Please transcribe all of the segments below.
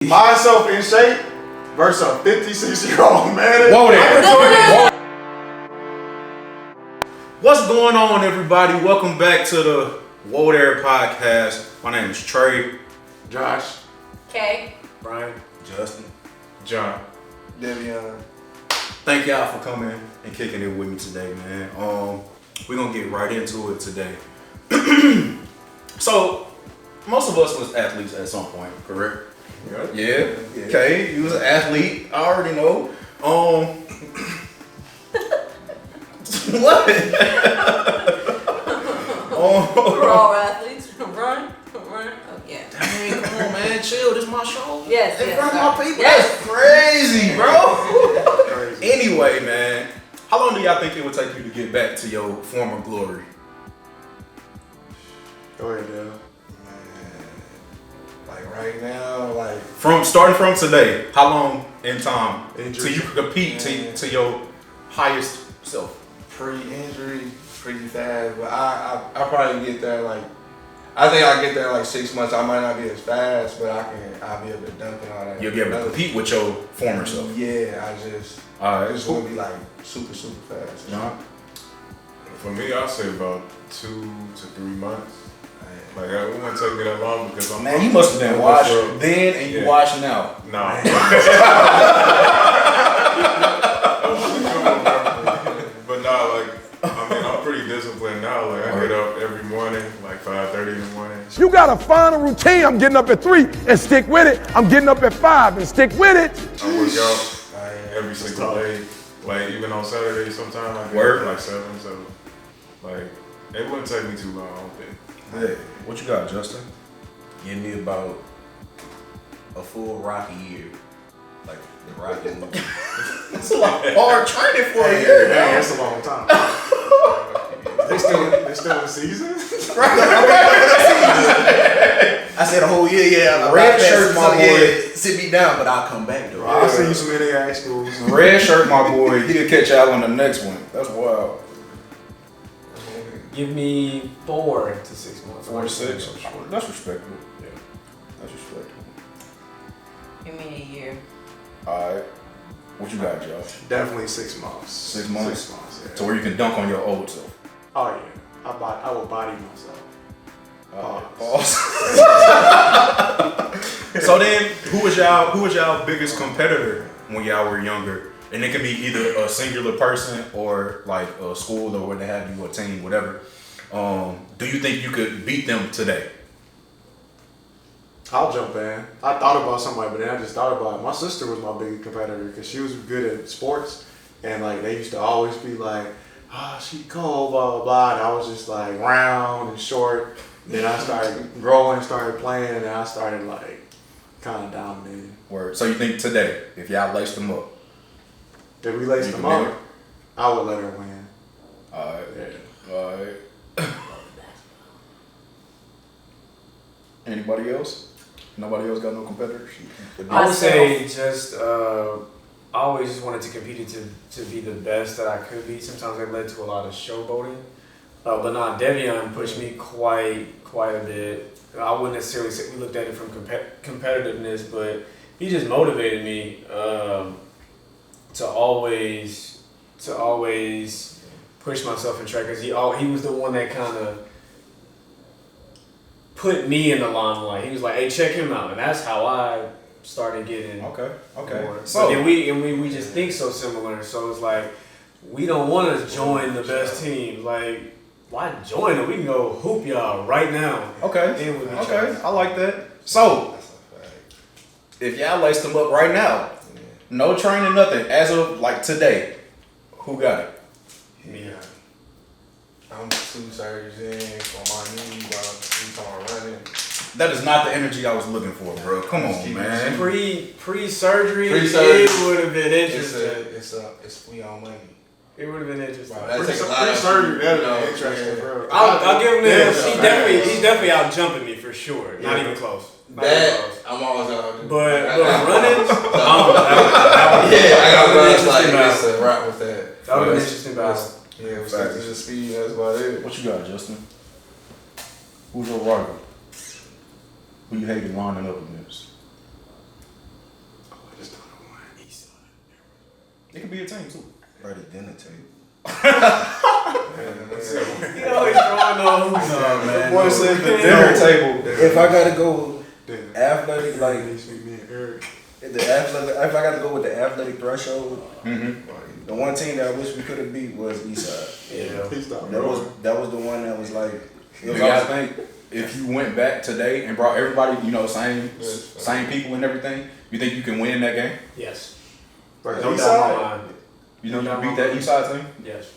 Myself in shape versus a 56-year-old man. Whoa there. What's going on, everybody? Welcome back to the Whoa There podcast. My name is Trey. Josh. Kay. Brian. Justin. John. Derre. Thank y'all for coming and kicking it with me today, man. We're gonna get right into it today. So, most of us was athletes at some point, correct? Yeah. Okay, you was an athlete. I already know. What? We're all athletes. Run. Oh, yeah. Dang, come on, man. Chill. This is my show. Yes, In front of my people. Yes. That's crazy, bro. Crazy. Anyway, man. How long do y'all think it would take you to get back to your former glory? Go ahead, Derre. Like right now, like Starting from today, how long in time Injury. till you can compete to your highest self? pre-injury, pretty fast. But I probably get there like I think I get there like 6 months. I might not be as fast, but I'll be able to dunk and all that. You'll be able to compete with your former self. Yeah, All right, I just want to be like super fast. John? For me, I'll say about 2 to 3 months. Like, it wouldn't take me that long because I'm. Man, you must have been I'm washed sure- then and you Yeah. wash now. Nah. But nah, like, I mean, I'm pretty disciplined now. Like, I get up every morning, like 5:30 in the morning. You gotta find a routine. I'm getting up at 3 and stick with it. I'm getting up at 5 and stick with it. I work out every single day. Like, even on Saturdays, sometimes I get Work. up like 7. So, like, it wouldn't take me too long, I don't think. Hey, what you got, Justin? Give me about a full Rocky year. Like the Rocky movie. It's a lot hard training for a Yeah, year, man. that's a long time. they still in season? I said a whole year, yeah. Red shirt, my boy. Sit me down, but I'll come back though. I'll see you some NAI schools. Red shirt, my boy. He'll catch y'all on the next one. That's wild. Give me 4 to 6 months. 4 to 6. That's respectable. Yeah, that's respectable. Give me a year. All right. What you got, Josh? Definitely 6 months. 6 months? 6 months, yeah. So where you can dunk on your old self. Oh, yeah. I will body myself. So then, who was y'all biggest competitor when y'all were younger? And it can be either a singular person or like a school or what they have you, a team, whatever. Do you think you could beat them today? I'll jump in. I thought about somebody, but then I just thought about it. My sister was my biggest competitor because she was good at sports, and like they used to always be like, she cold, blah blah blah. And I was just like round and short. Then I started growing, started playing, and then I started like kind of dominating. Word. So you think today, if y'all laced them up? If we laced You them can beat up, I would let her win. Alright. Yeah. Alright. Anybody else? Nobody else got no competitors? I would say just I always just wanted to compete to be the best that I could be. Sometimes that led to a lot of showboating. But nah, Devion pushed me quite a bit. I wouldn't necessarily say we looked at it from competitiveness, but he just motivated me to always push myself in track, because he was the one that kind of put me in the limelight. He was like, "Hey, check him out," and that's how I started getting Okay. more. So So we just think so similar. So it's like we don't want to join the best team. Like, why join them? We can go hoop y'all right now. okay. Then with each Okay. other. I like that. So if y'all laced them up right now, no training, nothing, as of like today, who got it? Yeah. I'm 2 surgeries in on my knee while we talking running. That is not the energy I was looking for, bro. Come on, man. Pre-surgery, Pre-surgery. it would have been interesting. It's we on money. It would have been interesting. Wow, that takes a lot of Pre-surgery, that'd you know, be interesting, yeah. bro. I'll give him this. Yeah, He's definitely out jumping me for sure. Not Yeah. even close. Not even That close. I'm always out. But running, Yeah, I got runs like this to rock with that. That would have been interesting battle. Yeah, we stick to the speed. That's about it. What you got, Justin? Who's your rival? Who you hating lining up against? It could be a team too. Or the dinner table. He always drawing those. No, man. Boy said the dinner table. If I gotta go Damn. athletic, like Me and Eric. if I gotta go with the athletic threshold, Mm-hmm. the one team that I wish we could have beat was Eastside. Yeah. He stopped. That was the one that was like. It You was guys awesome. think if you went back today and brought everybody, same people and everything, you think you can win in that game? Yes. Right, No Eastside? doubt in my mind. You know you beat that Eastside team? Yes.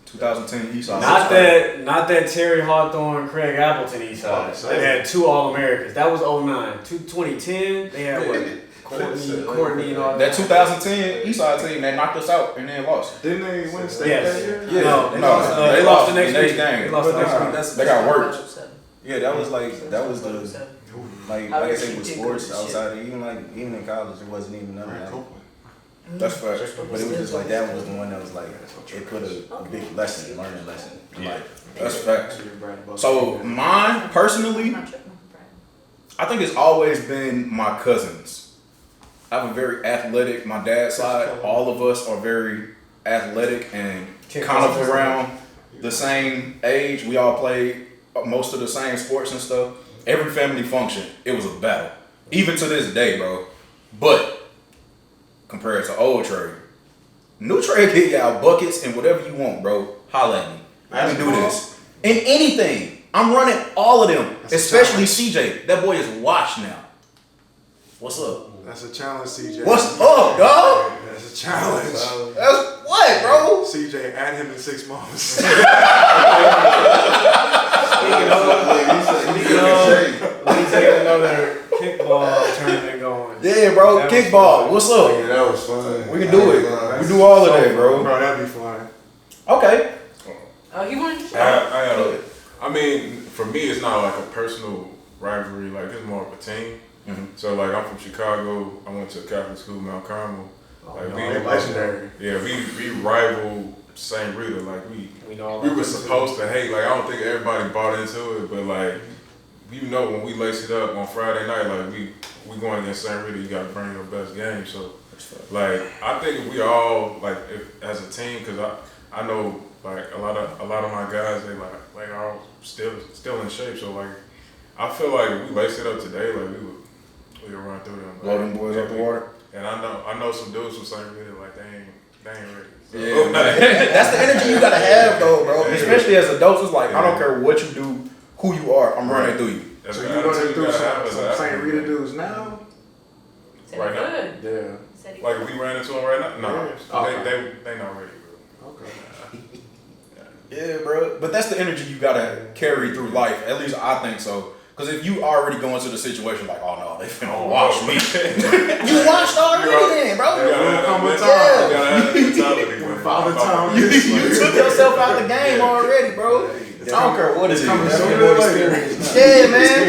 2010 Eastside. Not that Terry Hawthorne, Craig Appleton Eastside. Oh, They had 2 All-Americans. That was 09. 2010, they had what? Courtney and all That 2010 Eastside team that knocked us out and then lost. Didn't they win state Yes. that year? Yeah. No, they lost the next game. week. They lost the next week. They got worked. Yeah, that was the like I said with sports outside even in college it wasn't even none of that. That's facts. But it was just like that was the one that was like it put a big learning lesson. Yeah, that's facts. So mine personally, I think it's always been my cousins. I have a very athletic. My dad's side, all of us are very athletic and kind of around the same age. We all played most of the same sports and stuff. Every family function, it was a battle. Even to this day, bro. But compared to old Trey, new Trey get y'all buckets and whatever you want, bro. Holla at me. I can do this. In anything. I'm running all of them. Especially CJ. That boy is washed now. What's up? That's a challenge, CJ. What's up, dog? That's a challenge. That's what, bro? CJ, add him in 6 months. We take another kickball tournament going. Yeah, bro. That was Kickball. fun. What's up? Yeah, that was fun. We can do it. We do all of that, bro. Bro, that'd be fun. Okay. Oh, he wanted to I mean, for me, it's not like a personal rivalry. Like, it's more of a team. Mm-hmm. So, like, I'm from Chicago. I went to Catholic school, Mount Carmel. Like, They're legendary. Yeah, we rival St. Rita. Like, we know were supposed to hate. Like, I don't think everybody bought into it, but like, you know, when we lace it up on Friday night, like we going against St. Rita, you got to bring your best game. So, like, I think if we all like, if as a team, because I know like a lot of my guys, they like are still in shape. So like, I feel like if we lace it up today, like we would run through them. Blow them boys out the water. And I know some dudes from St. Rita, like they ain't ready. So, Yeah, that's the energy you gotta have, though, bro. Especially as adults, it's like I don't care what you do, who you are, I'm running through you. That's So the you running attitude through gotta have as some an St. athlete. Rita dudes now? Said Right he now? good. Yeah. Said he Like if we ran into them right now, no, Okay. they not ready, bro. Okay. Yeah, bro. But that's the energy you gotta carry through life. At least I think so. Because if you already go into the situation like, oh no, they finna watch me. You watched already then, bro. You gotta come with have time. You gotta have the mentality, man. Father time. You took yourself out the game already, bro. I don't care what it is. coming That's sooner more or later. experience. Yeah, man.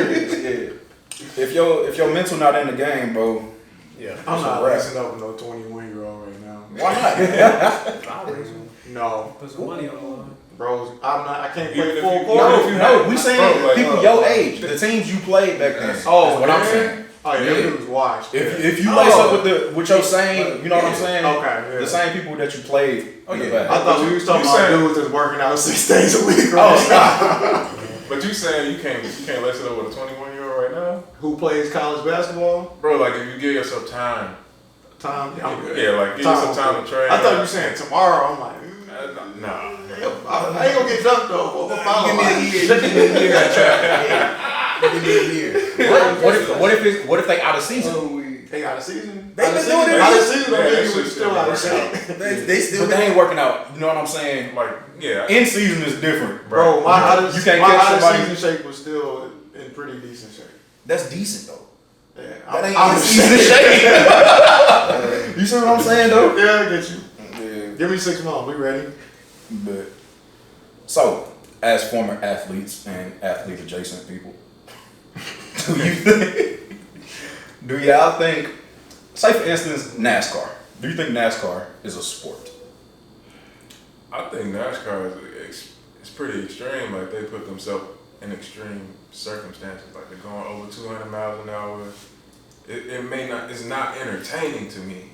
Yeah. If your mental not in the game, bro, Yeah. I'm not rap. lacing up with no 21-year-old right now. why not? I'll raise them. No. Put some money on the line. Bros, I can't Even play if full you- court. even if you- No, we saying Bro, like, people your age, the teams you played back then. Oh, is what I'm man. saying. Oh, yeah, Yeah. them dudes watched. If you lace up with your same, you know what I'm saying? Okay, yeah. The same people that you played in the back. I thought we was talking You about said- dudes that's working out 6 days a week right now. But you saying you can't lace it up with a 21-year-old right now, Who plays college basketball? bro? Like if you give yourself time, Time. I'm good. yeah, like give yourself time to train. I thought you were saying tomorrow. I'm like, nah. I ain't gonna get dunked though. Give me a year. Give me a year. Give me a year. What if they out of season? They got a season. They Out of been season. doing it. Out of season. Yeah, They that was shit still out of still shape. They still. But they ain't working out. You know what I'm saying? Like yeah, In season is different, Bro, my out of You can't my catch out of somebody- season shape was still in pretty decent shape. That's decent though. Yeah, That ain't I'm in season shape. You see what I'm saying though? Yeah, I get you. Yeah. Give me 6 months. We ready? But so, as former athletes and athlete adjacent people, do y'all think, say for instance, NASCAR? Do you think NASCAR is a sport? I think NASCAR is pretty extreme. Like they put themselves in extreme circumstances. Like they're going over 200 miles an hour. It may not. It's not entertaining to me,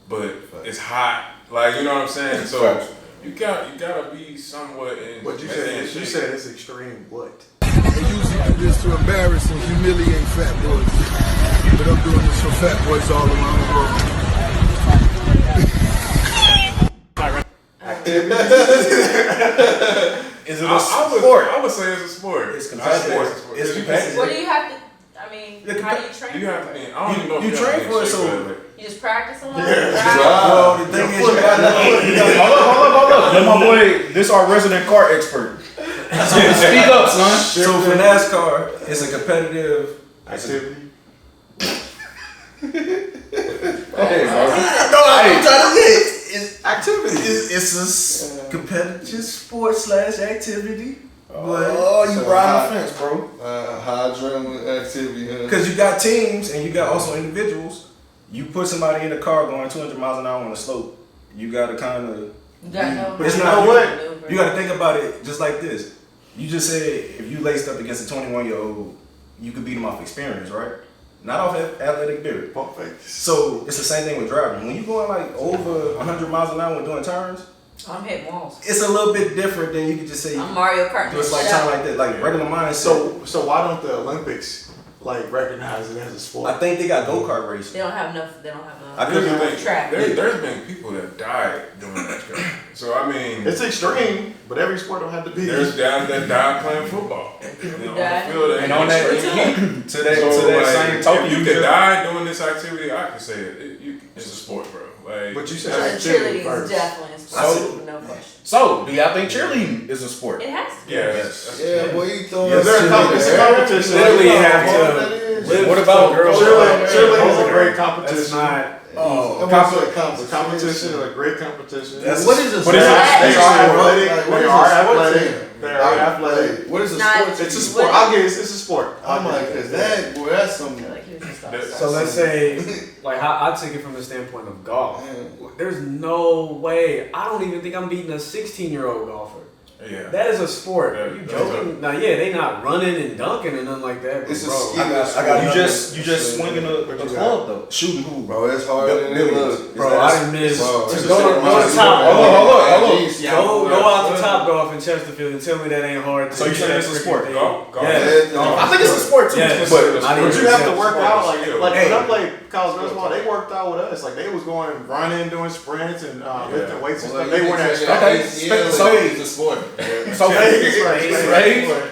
but it's hot. Like, you know what I'm saying? So you gotta be somewhat in. What you said? You said it's extreme. What? They usually do this to embarrass and humiliate fat boys. But I'm doing this for fat boys all around the world. Is it a sport? I would say it's a sport. It's competitive. It's competitive. What do you have to? I mean, how do you train? You have to be. I don't even know if You train for it, so You just practice a lot. Well, the thing is, you gotta hold up. Let my boy, this our resident car expert. Speak up, son. So for NASCAR, it's a competitive Activity. Hey, bro. I'm trying to say It's activity. It's a competitive sport / activity. oh, you riding the fence, bro. High adrenaline activity. Because you got teams and you got also individuals. You put somebody in a car going 200 miles an hour on a slope. You got to kind of. You gotta know. It's you not know what? You got to think about it just like this. You just said if you laced up against a 21-year-old, you could beat them off experience, right? Not off athletic ability. Pump fakes. So it's the same thing with driving. When you going like over 100 miles an hour when doing turns, I'm hitting walls. it's a little bit different than you could just say. I'm Mario Kart. It's like something like that, like regular mindset. So why don't the Olympics like recognize it as a sport? I think they got go-kart racing. They don't have enough. They don't have I enough. couldn't There's track. been people that died doing that stuff. So I mean, It's extreme, but every sport don't have to be. there's guys that died playing football. You know, on the died. field, And on that, extreme. to that So, same like, token, if you could die doing this activity, I could say it's a sport, bro. Like, But you said Cheerleading activity is first. definitely a sport. No question. So, do y'all think cheerleading is a sport? It has to be. yeah, that's Yeah, boy, you throwing Is there a competition? Literally, you have to. What about girls? Cheerleading is a great competition. That's not. Competition is a great competition. What is a But They it's are a- athletic. What They is are a sport athletic. They are athletic. What is a Not- sport? It's a sport. I'll get it. It's a sport. I'm like, cause that, boy, that's some. I feel like he was just That- outside. So let's say, like, I take it from the standpoint of golf. There's no way. I don't even think I'm beating a 16-year-old golfer. yeah. That is a sport. Yeah, Are you that's joking? Now, yeah, they not running and dunking and nothing like that. But It's a bro, skill. You just swinging a club though, shooting who? Bro, it's harder than it looks. bro, I didn't miss. Bro, Just it's go to just- top. Hold Go out to Top Golf in Chesterfield and tell me that ain't hard. So you saying it's a sport? Golf. Yeah. I think it's a sport too. Yeah. But Not But even you have to except work sport. out like Hey. when I played college basketball, they worked out with us. Like they was going running, doing sprints, and lifting weights and stuff. They weren't as strong. Okay. So it's a sport. so Spades.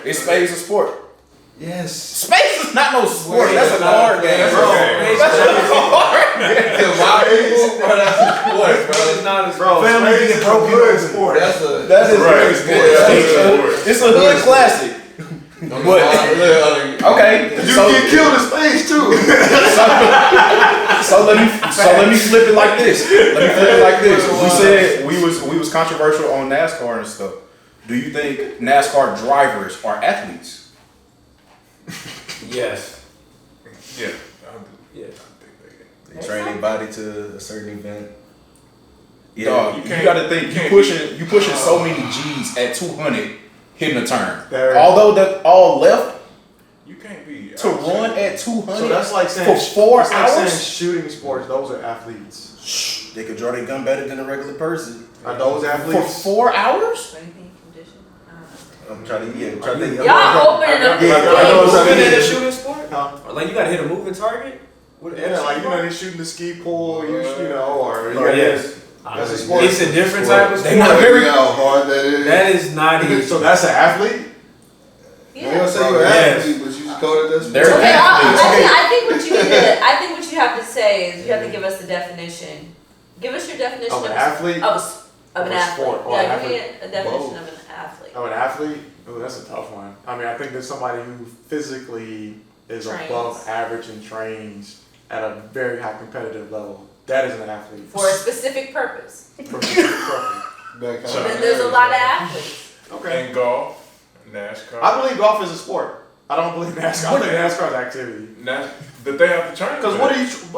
it's spades a sport. Yes. Space is not no sport. That's a card game, That's bro. okay. That's a card game. Bro, that's a sport, It's not as Bro, Family spades get is broken a good up. sport. That's a. That is Right. very sport. It's a hood classic. Okay, You get killed in space too. so let me flip it like this. We said we was controversial on NASCAR and stuff. Do you think NASCAR drivers are athletes? Yes. Yeah. Yeah. They train their body to a certain event. Yeah, dog, you gotta think you pushing so many G's at 200 hitting a turn. Although that all left You can't be to run at 200 So that's like saying for 4 it's like saying hours. shooting sports. Those are athletes. Shh, they could draw their gun better than a regular person. Are those For athletes? 4 hours? Anything condition? I'm trying to Y'all opening up. Yeah, I know what I'm Moving in a saying. shooting sport? Huh? Or like you gotta hit a moving target? Yeah, like you know they shooting the ski pool, you know, or you Oh, gotta- yes. That's a sport. It's a different type of sport. They not very how hard that is. That is not easy. So that's an athlete. They don't Yeah. say you're an Yes. athlete, but you just call it that sport. They're Okay, athletes. I think what you need to, I think what you have to say is you have to give us the definition. Give us your definition Of an athlete? of Of an a athlete. sport or an Yeah, give me athlete? a definition Both. of an athlete. Oh, an athlete? Oh, that's a tough one. I mean, I think there's somebody who physically is Trains. above average and trains at a very high competitive level. That is an athlete. For a specific purpose. For a specific purpose. That kind So- And there's a lot of athletes. Okay. In golf, NASCAR. I believe golf is a sport. I don't believe NASCAR. I think NASCAR is activity. That they have to train. Because what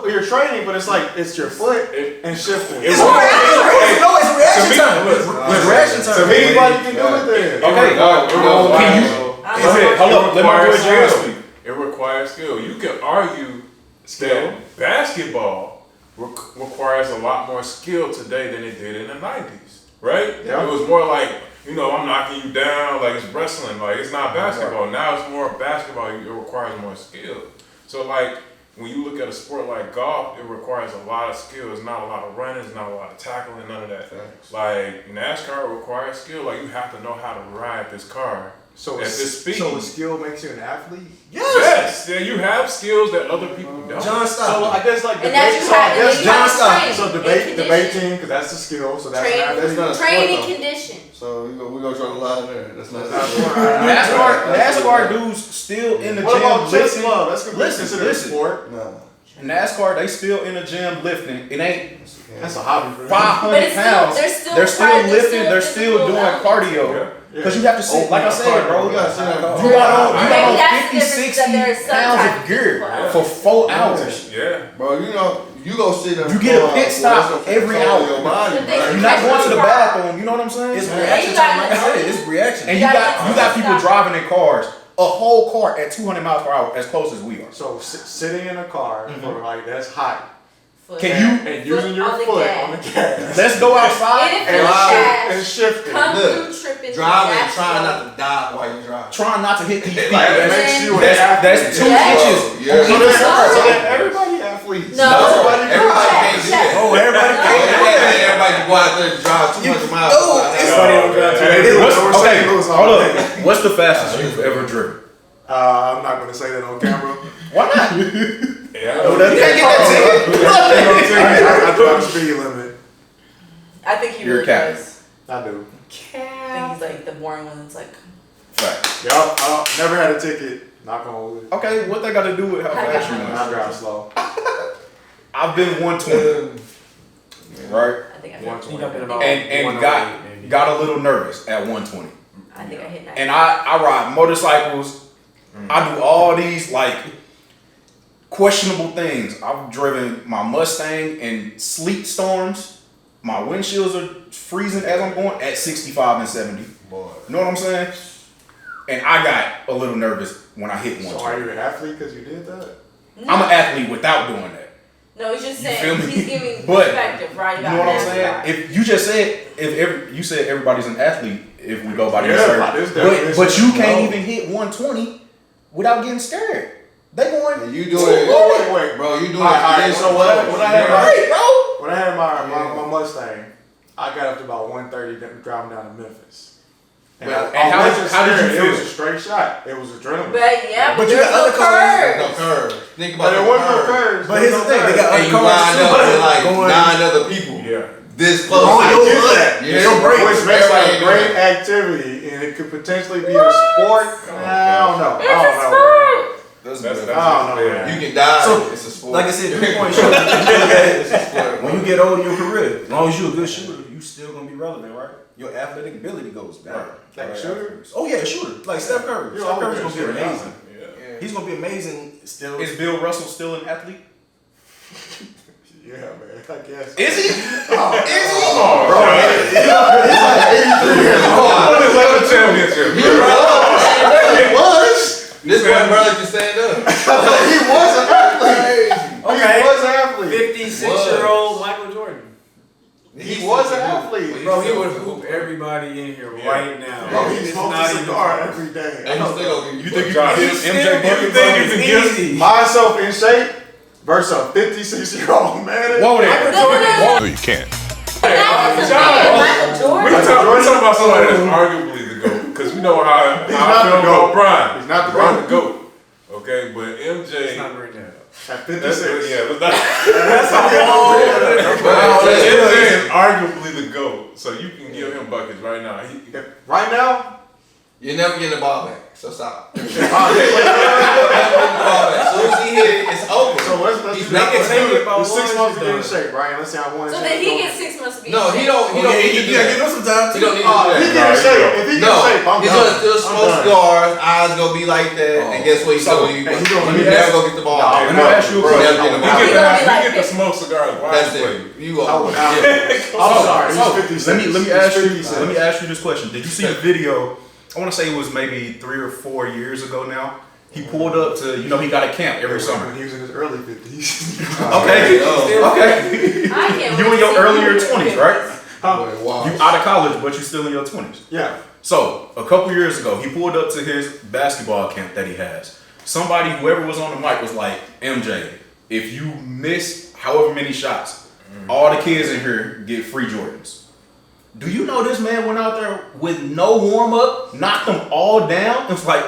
are you're training, but it's like, it's your foot and shifting. It's reaction time. It's reaction time. So anybody can do it then. Okay, can you? Go ahead, hold up. Let my boy Jared speak. It requires skill. You can argue that basketball requires a lot more skill today than it did in the 90s, right? Yeah. It was more like, you know, I'm knocking you down, like it's wrestling, like it's not basketball. Now it's more basketball, it requires more skill. So like, when you look at a sport like golf, it requires a lot of skill. It's not a lot of running, it's not a lot of tackling, none of that. Thanks. Like, NASCAR requires skill, like you have to know how to ride this car So at this speed. So the skill makes you an athlete. Yes, yeah, you have skills that other people don't. John So Stockton. I guess like And that debate. you So I have, and guess then you John have to Stockton. train so and debate condition. team because that's the skill. So that's Train, not That's not a sport, train and though. condition. So we gonna draw the line there. That's not. NASCAR dudes still in the What about gym chess lifting. club? That's gonna be Listen, considered a listen. sport. No. NASCAR, they still in the gym lifting. It ain't That's a hobby for them. 500 But it's still- pounds. they're still They're still trying- they're lifting. still They're still physical doing elements. cardio. Because you have to sit, like I said, bro. You gotta sit down. You got Maybe on that's the 50, difference, that 60 there's some pounds type of of gear physical for 4 hours. Yeah. Bro, you know, you go sit there. You get a pit stop every hour. Your body, But they- bro. You're not going to the bathroom. You know what I'm saying? It's Yeah, reaction you time, gotta like I said. know. It's reaction. And You you gotta got people stop. driving in cars, a whole car at 200 miles per hour, as close as we are. So sitting in a car for like that's hot. Foot. Can you- And using your on the foot gas. on the gas. Let's go outside And if and you're fast, and shifting. come Look, through tripping. Driving, that's trying slow. not to die while you drive. trying not to hit these people. Like, it That's, makes you an that's athlete. 2 Yeah. inches. Yeah. on So either then, side. so then everybody athletes. No. Everybody can't do that. Oh, everybody No. can't. Everybody can go out there and drive 200 miles. No, per hour. it's- Everybody don't drive to They do. What's, They were okay, saying Louis all hold day. up. What's the fastest you've ever driven? I'm not gonna say that on camera. Why not? Yeah. You can't get that I drive the speed limit. I think he You're a really cat. does. I do. I think he's like the boring one that's like, ticket. Yup. I never had a ticket. Knock on wood. Okay, what they got to do with how I fast you got I are? drive slow. I've been 120, right? I think I hit, 120. Up in about And 108 maybe. got a little nervous at 120. I think I hit 90. And I ride motorcycles. I do all these like questionable things. I've driven my Mustang in sleet storms. My windshields are freezing as I'm going at 65 and 70. Boy. You know what I'm saying? And I got a little nervous when I hit So 120. are you an athlete because you did that? No, I'm an athlete without doing that. no, he's just You feel saying, me? he's giving But, perspective, right? You know what I'm saying? If you just said you said everybody's an athlete if we go by this Yeah, certain, by this but definition, you can't no. even hit 120 without getting scared. They going And you doing it, Wait. bro. You doing Alright, it. so what I had right, bro. when I had my Mustang, I got up to about 130 driving down to Memphis. And, Well, I and how wasn't did you scared. It was feel? a straight shot. It was adrenaline. But yeah, But but you there's got no other cars. No curves. curve. Think But about there the wasn't no curve. curves. But here's the thing, they got And you wind up with like 9 other people. Yeah. This close. Oh, to yo, you. look. Yeah, Your brakes. Which makes it Everybody a great doing it. activity, and it could potentially be a sport. I don't know. It's a sport. That's That's good. I don't know, yeah. man. You can die. So, it's a sport. Like I said, 3-point shooter. It's a sport. When you get old in your career, as long as you're a good shooter, you still gonna be relevant, right? Your athletic ability goes down. Like a shooter? Oh yeah, a shooter. Like Steph Curry. You're Steph Curry's always gonna be a shooter. amazing. Yeah. He's gonna be amazing still. Is Bill Russell still an athlete? Yeah, man. I guess. Is he? Won his 11 championship. He was. This one brother can stand up. He was an athlete. Okay. He was an athlete. 56-year-old Michael Jordan. He was an athlete. Bro, he would hoop everybody in here right now. Bro, he It's smokes not a even cigar funny. every day. And you still gonna You think you Josh, can you give still- MJ you buckets think on you his can give- easy? Myself in shape versus a 56-year-old man. Whoa there. No, you can't. that is a John, man, Michael We Jordan. talking about somebody that's arguably the GOAT, because we know how not I feel the about GOAT. Brian. He's not the Brian GOAT. the GOAT. Okay, but It's MJ, not right now. At that's 56. yeah, let's not. That's a whole MJ is arguably the GOAT, so you can give him buckets right now. Right now, You're never getting the ball back, so stop. so As soon as he hit it, it's over. let's He's do not let's gonna do take it. it. With 6 months to get in Done. shape, right? Let's say I want to So then he gets 6 months to be No, in he shape. don't. He don't need to do that. him some time. He don't need to If do he that. get in shape, if he get in No, shape, I'm he's done. gonna still I'm smoke done. cigars. Eyes gonna be like that, and guess what he's So, doing? and he gonna- You never gonna get the ball. No, back. let me ask you a Bro, question. never get the He ball get back. gonna be like the 50. smoke cigars. That's wisely. it. You I would are. not. I'm sorry. He's 56. Let me He's ask you. 56. Let me ask you this question. Did you see the video? I want to say it was maybe 3 or 4 years ago now. He pulled up to, he got a camp every summer. When he was in his early 50s. Okay. I can't You wait in to your see earlier you. 20s, right? Boy, wow. You out of college, but you still in your 20s. Yeah. So, a couple years ago, he pulled up to his basketball camp that he has. Somebody, whoever was on the mic, was like, MJ, if you miss however many shots, all the kids in here get free Jordans. Do you know this man went out there with no warm-up, knocked them all down? It's like...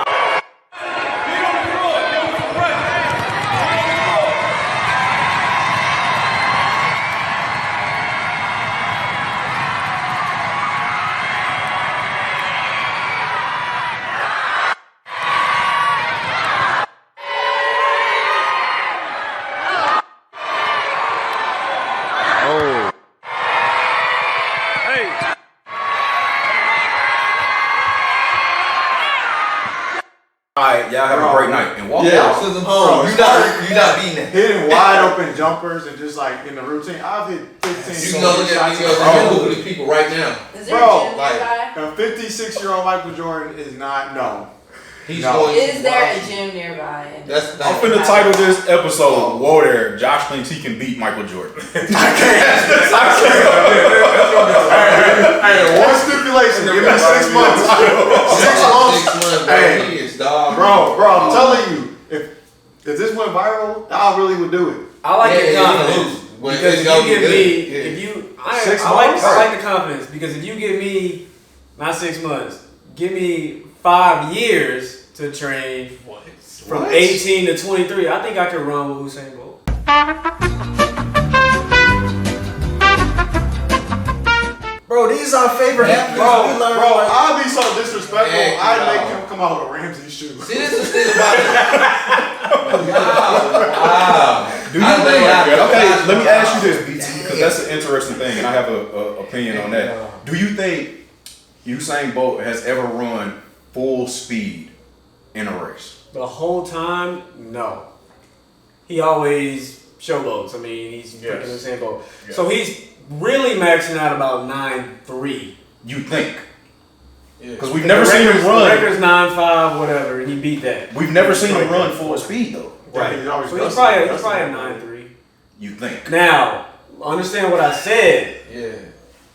Alright, y'all have a great night and walk Yeah, out. send them home. You not beating that. Hitting wide open jumpers and just like in the routine. I've hit 15 You can go look at videos and Google these people right now. Is there Bro, a gym like- nearby? A 56-year-old Michael Jordan is not, no. He's No. going to Is there a watch. gym nearby? That's I'm finna title this episode, Whoa There, Josh thinks he can beat Michael Jordan. Hey, one stipulation. Give me 6 months. 6 months. 6 months, bro. Hey. He is dog. Bro, I'm telling you, if this went viral, I really would do it. I like Yeah, your yeah, confidence. when Because it's if gonna you be give good, me, yeah. if you, 6 I months? like the confidence because if you give me, not 6 months, give me 5 years to train from What? 18 to 23. I think I can run with Usain Bolt. Bro, these are our favorite athletes. Bro, We learn I'd be so disrespectful. Hey, I'd no. make him come out with Ramsey shoes. See, this is the thing about it. Wow. Do you think, okay, let me ask you this, BT, because that's an interesting thing, and I have a opinion on that. Do you think Usain Bolt has ever run full speed in a race? The whole time, no. He always showboats. I mean, he's freaking Usain Bolt. Yes. So he's really maxing out about 9.3. You think? Yeah. Because we've never seen him The run. record's 9.5, whatever, and he beat that. We've never seen him run full speed, though. Right. He's always So he's dusting. probably a 9.3. You think? Now, understand what I said. Yeah.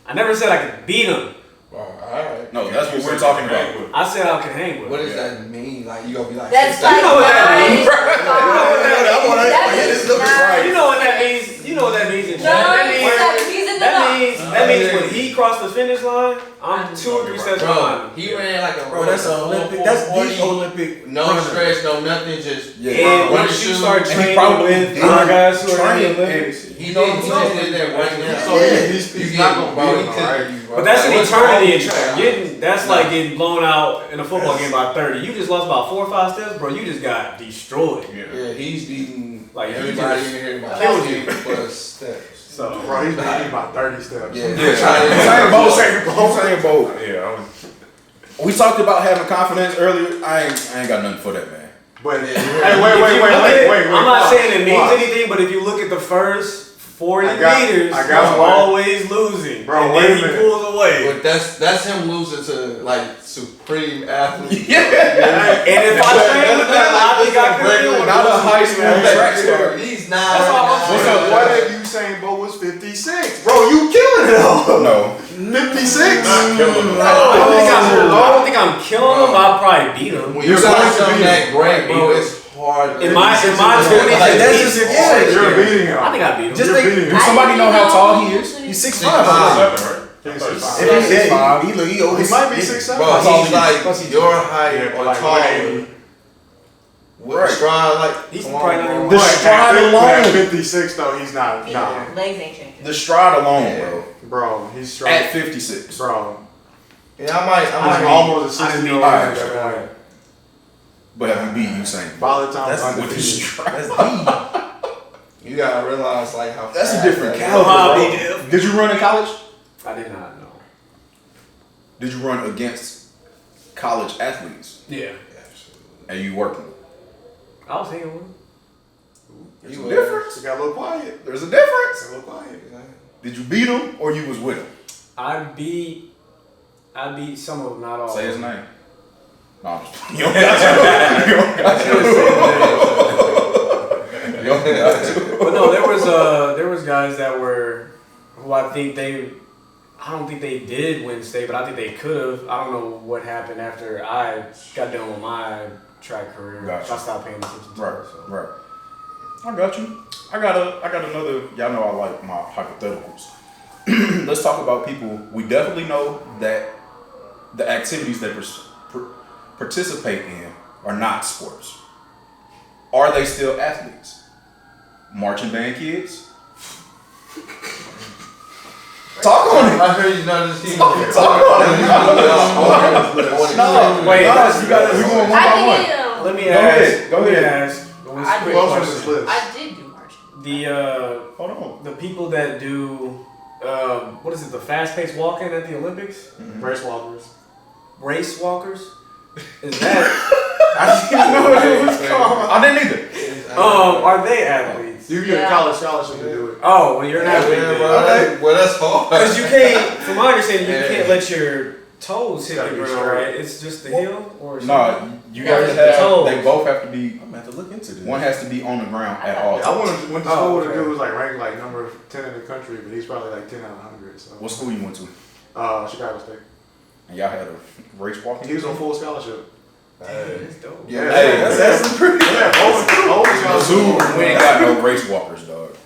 I never said I could beat him. Wow, alright. No, that's what we're talking about. I said I could hang with What him. does that mean? Like, you gonna be like, That's "Hey, like know what that fine, means. fine. I hit his numbers right. You know what that means? You know what that means in No, that he's means, in the that box. means when he crossed the finish line, I'm 2 or 3 steps Bro, behind him. he ran like a Bro, that's an Olympic. That's the Olympic. No runner. stretch, no nothing, just Yeah. And Run once the you shoes, start and he training probably with did our guys who are in train the and- Olympics, he just did that right now. So he's not going to beat him, right? but that's an What's eternity in wrong track. with you? That's like getting blown out in a football game by 30. You just lost about 4 or 5 steps, bro. You just got destroyed. Yeah, he's beating Like, he everybody just in here by killed you. 10 plus steps. So Bro, he's beating about 30 steps. Yeah, Usain Bolt. Usain Bolt. Yeah, We talked about having confidence earlier. I ain't got nothing for that, man. But, Yeah. hey, If wait. you look at- I'm not pause, saying it means pause. anything, but if you look at the first 40 I got meters, one. he's always losing. Bro, and wait then a he minute. pulls away. But that's him losing to like supreme athlete. And if I train with them, I think I could do it. Not a high school track star. He's That's all I'm not. What's saying. up? What if Usain Bolt was 56? Bro, you killing it all. No. 56? I don't think I'm killing him. I'll probably beat him. When you got something that great, bro, it's hard. In my 20s, Like, that's just it. Yeah. You're beating him. I think I beat him. Just You're think, beating do him. somebody know how tall he is? He's 6'5". 6'5". He's If 6'5". he's dead, he He might be 6'7". Bro, he's like your height or like taller. 180. With stride, like, He's come on, probably not bro. even- The But stride at alone. 56 though, he's not. Nah, Legs ain't changing. The stride alone, bro. bro, he's strong. At 56. Bro, Yeah, I might. he's almost a I didn't 60-year-old mean at that. that point. But have you beat Usain? By the time With the undefeated. stride. You gotta realize like how That's a fast different that caliber, is. bro. Did you run in college? I did not know. Did you run against college athletes? Yeah. And you working? I was hanging with him. There's You a was. difference. He got a little quiet. There's a difference. A little quiet. Did you beat him or you was with him? I beat some of them, not all. Say of his them. name. No, I'm just, you don't got to. You don't got to. You don't got to. But no, there was guys that were who I don't think they did win state, but I think they could have. I don't know what happened after I got done with my track career. Gotcha. I stopped paying attention to Right, it. So. right. I got you. I got another. Y'all know I like my hypotheticals. Let's talk about people. We definitely know that the activities they participate in are not sports. Are they still athletes? Marching band kids? Talk on it. I heard you know this team. Talk on it. No, wait. You got it. We going one by one. Let me Go ask. ahead. Go ahead. Ask. I Who else on this list? I did do marching. Hold on. The people that do what is it? The fast-paced walking at the Olympics? Race walkers. Race walkers? Is that? I didn't know what it was called. I didn't either. Are they athletes? You get a college scholarship to do it. Oh, well, you're an athlete. then. Okay. Well, that's hard. Because you can't, from my understanding, you can't let your toes hit Gotta the be ground, straight. right? It's just the heel or something? No, you guys Yeah, have. toes. They both have to be. I'm gonna have to look into this. One has to be on the ground at all Yeah, I times. went to school with a dude who was like ranked like number 10 in the country, but he's probably like 10 out of 100. So. What school you went to? Chicago State. And y'all had a race walking. He was on full scholarship. That's dope. Yeah, Hey, that's pretty. Yeah, both Zoo, we ain't got no race walkers, dog.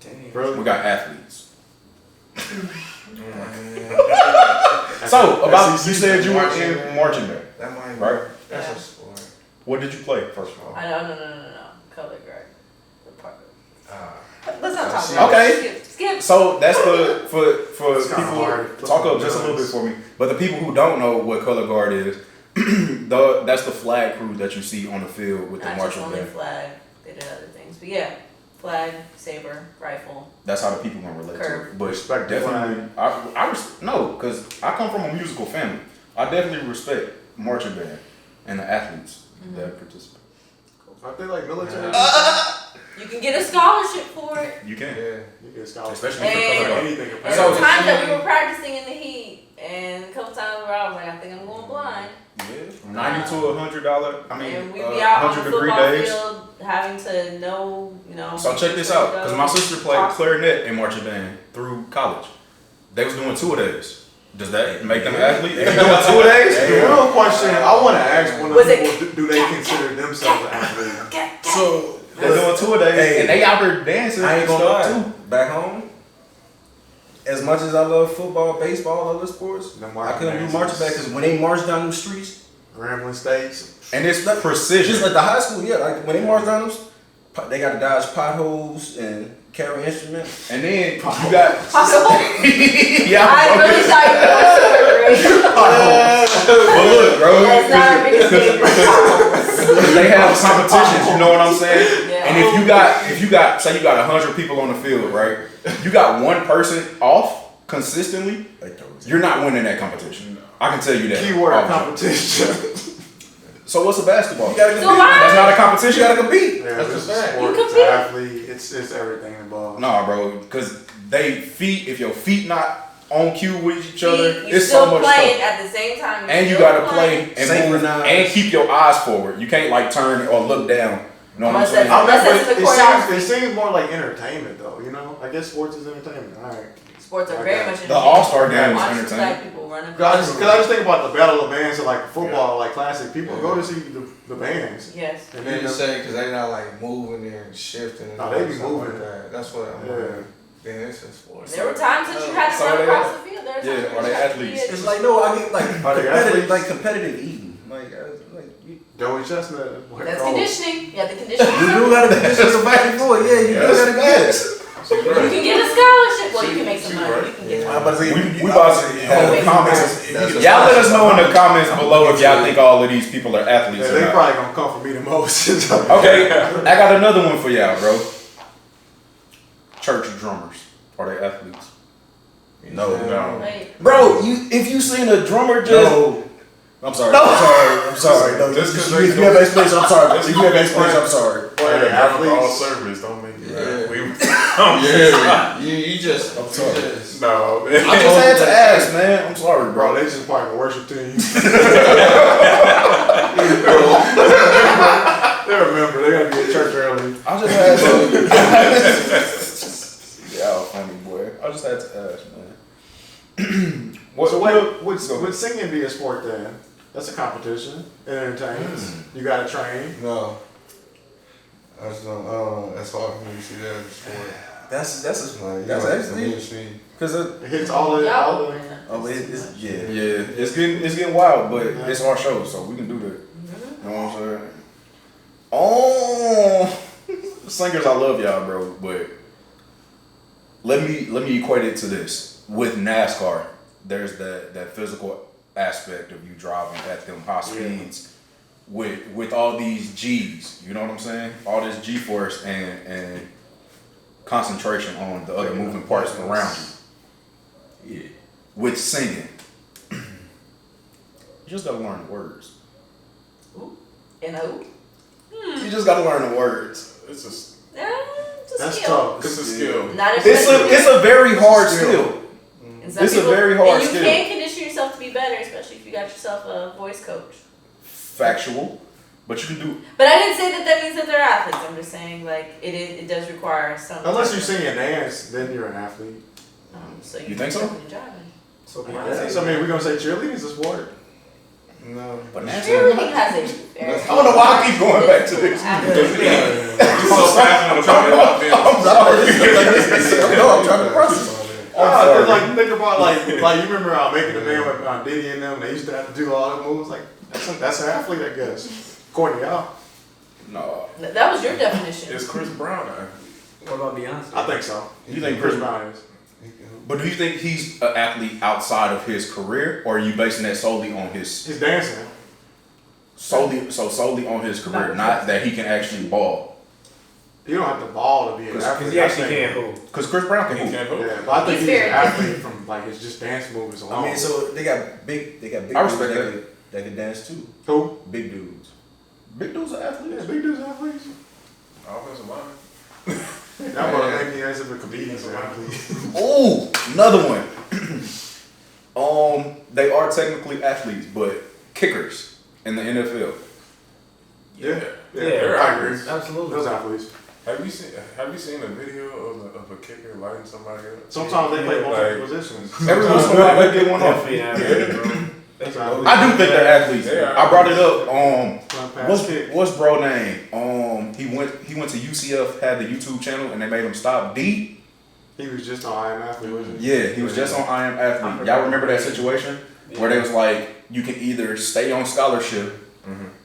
Damn. Really? We got athletes. So, about you said you were in marching band. That might Right. That's Yeah. a sport. What did you play, first of all? No. Color guard. Ah. Let's not talk Okay. about it. Skip. So that's for It's kinda people. hard. Talk up just a little bit for me. But the people who don't know what color guard is, that's the flag crew that you see on the field with the Not just marching only band. flag. They did other things. But yeah, flag, saber, rifle. That's how the people gonna relate to Curve. it. But Respect the definitely, no, because I come from a musical family. I definitely respect marching band and the athletes that participate. I think like military. You can get a scholarship for it. You can, Yeah. You get a scholarship. especially for And- color guard. Anything. And So the it's times that usually- we were practicing in the heat, and a couple times where I was like, I think I'm going blind. Yeah, $90 to $100. I mean, And we'd be out on the 100-degree football days. field having to know, So check this out, because my sister played clarinet in marching band through college. They was doing 2 days. Does that make them an athlete? They doing 2 days? The real question, I want to ask one of Was the it- people, do they consider themselves an athlete? So They're doing 2 days, Hey, and they out there dancing I ain't and gonna stuff lie. too. Back home, as much as I love football, baseball, other sports, The I marching couldn't do bands marching is- back because when they march down them streets, Rambling States. And it's precision. just like the high school, yeah, like when they march down those, they got to dodge potholes and carry instruments. And then you got I yeah. really thought you were going to But look, bro, That's not our biggest favorite. they have competitions. You know what I'm saying? Yeah. And if you got, say you got 100 people on the field, right? You got one person off consistently. You're not winning that competition. I can tell you that. Keyword off jump. competition. So what's a basketball? You gotta So compete. why? That's not a competition. You gotta compete. Yeah, That's it's a a fact. sport, You it's compete. athlete, it's everything involved. Nah, bro, because they feet. If your feet not on cue with each other, You're it's still so much playing stuff. at the same time. You're And you still gotta play playing. and move Synchronize. and keep your eyes forward. You can't like turn or look down. You know what I'm Unless saying? that's- I mean, Unless but it's the choreography. it seems more like entertainment though, you know? I guess sports is entertainment. All right. Sports are very much The All-Star game is Watch entertaining. black people running. Cause I just think about the battle of bands and like football, like classic. People go to see the bands. Yes. And You're then just saying because they not like moving and shifting. And No, they be stuff moving. Like that. That's what I'm. Yeah. Then it's a sport. There were times that you had to So run they- across the field. There were times yeah, that are you they had to athletes? be It's like no, I get like Are they competitive, athletes? like competitive eating. Like you Joey Chestnut. That's conditioning. You have the conditioning. do gotta condition your back and forth. Yeah, you do gotta get it. You can get a scholarship. Well, you can make some money. You can get I'm about to say, We about to have the comments. Y'all let us know in the comments below if y'all think all of these people are athletes Yeah, or they not. probably gonna come for me the most. Okay, I got another one for y'all, bro. Church drummers. Are they athletes? no. Wait. Bro, if you seen a drummer just I'm sorry. No. I'm sorry. No, Just 'cause you they have explanation. I'm sorry. If you have explanation, I'm sorry. Hey, athletes. all service don't mean Yeah. yeah. You just. I'm sorry. No, man. I just had to ask, man. I'm sorry, Bro, bro. they just part of the worship team. They remember. They gotta be at church early. I just had to. Y'all funny, boy. I just had to ask, man. So wait, would singing be a sport then? That's a competition. It entertains. You gotta train. No. That's hard for me to see that as a sport. That's Like, that's actually actually. because It hits all the. Y'all. it's Yeah, it's getting wild, but it's our show, so we can do that. You know what I'm saying? Oh, singers, I love y'all, bro, but let me equate it to this. With NASCAR, there's that physical aspect of you driving at them high speeds with all these G's. You know what I'm saying? All this G-force and concentration on the other moving parts around you. Yeah. With singing, you just gotta learn the words. N-O? You just gotta learn the words. It's a That's skill. tough. it's a skill. Not It's a very hard skill. It's a very hard and skill. you can condition yourself to be better, especially if you got yourself a voice coach. Factual, but you can do. But I didn't say that means that they're athletes. I'm just saying like it does require some. Unless you sing and dance, then you're an athlete. So You think so? definitely driving. So So I mean, we're gonna say cheerleading's a sport. No. But Cheerleading has a very. I don't know why I keep going back to this. I'm so passionate about it. I'm sorry. No, I'm trying to process. Cause like think about like you remember Making the Man with Diddy and them. They used to have to do all the moves. Like that's an athlete, I guess. According to y'all, No. That was your definition. Is Chris Brown an athlete? What about Beyonce? I think so. You think Chris Brown is? But do you think he's an athlete outside of his career, or are you basing that solely on his He's dancing. solely on his career, not that he can actually ball? You don't have to ball to be an athlete. Because he actually can't hoop. Because Chris Brown can He hoop. can't hoop. Yeah, but I think He's he's an very athlete from like his just dance movements alone. I mean, so they got big I dudes respect that can dance too. who? Big dudes. Big dude's an athlete. Yeah, big dudes athletes. Offensive line. That would make me answer for comedians and athletes. Oh, another one. They are technically athletes, but kickers in the NFL. Yeah, Yeah, I agree. absolutely. Those athletes. Have you seen a video of a kicker lighting somebody up? Sometimes they play multiple Like, positions. Every once in a while, they get one off. Definitely an athlete, bro. That's athletes. I do think they're athletes. They are. I brought it up. Run past kick. What's bro name? He went to UCF, had the YouTube channel, and they made him stop. D. He was just on I Am Athlete, wasn't he? Yeah, he was just on I Am Athlete. Y'all remember that situation where they was like, you can either stay on scholarship,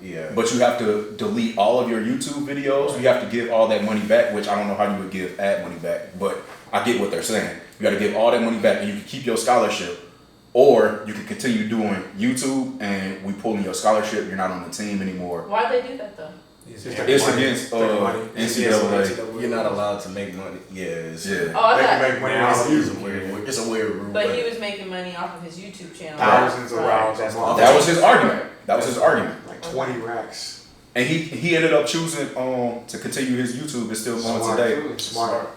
Yeah. but you have to delete all of your YouTube videos. You have to give all that money back, which I don't know how you would give ad money back, but I get what they're saying. You got to give all that money back, and you can keep your scholarship, or you can continue doing YouTube, and we pulling your scholarship. You're not on the team anymore. Why'd they do that though? It's against NCAA. You're not allowed to make money. Yeah. Yeah. Oh, I They can thought. make money Now off it's you. It's a weird rule. But he was making money off of his YouTube channel. Thousands of Right. rounds a month. That was his argument. Like 20 racks. And he ended up choosing to continue his YouTube. It's still going Smart, today. too. Smart.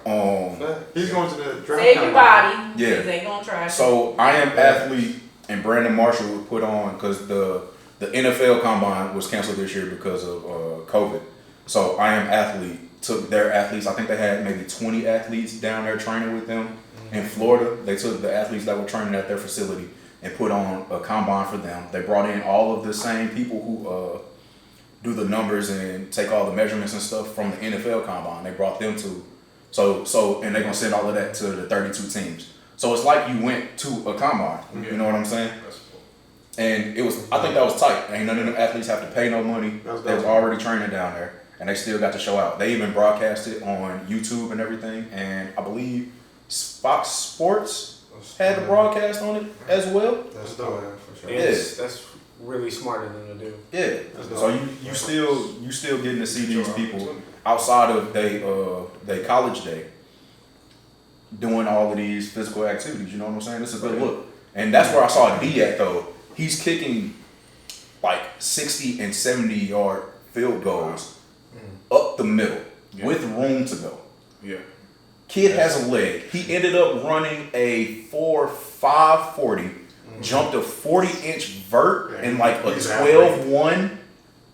He's going to the draft. Save your body. Yeah. They gonna try. So I Am Athlete and Brandon Marshall would put on because the NFL Combine was canceled this year because of COVID. So I Am Athlete took their athletes. I think they had maybe 20 athletes down there training with them in Florida. They took the athletes that were training at their facility and put on a combine for them. They brought in all of the same people who do the numbers and take all the measurements and stuff from the NFL Combine. They brought them to, so and they're gonna send all of that to the 32 teams. So it's like you went to a combine. You know what I'm saying? And it was, I think that was tight. Ain't none of them athletes have to pay no money. They was already training down there, and they still got to show out. They even broadcast it on YouTube and everything, and I believe Fox Sports had the broadcast on it as well. That's dope, for sure. Yeah. That's really smart of them to do. Yeah. So you still getting to see these people outside of they college day doing all of these physical activities. You know what I'm saying? This is a good look, and that's where I saw D at though. He's kicking like 60 and 70-yard field goals up the middle with room to go. Yeah. Kid has a leg. He ended up running a 4.5 40, jumped a 40-inch vert in like a 12-1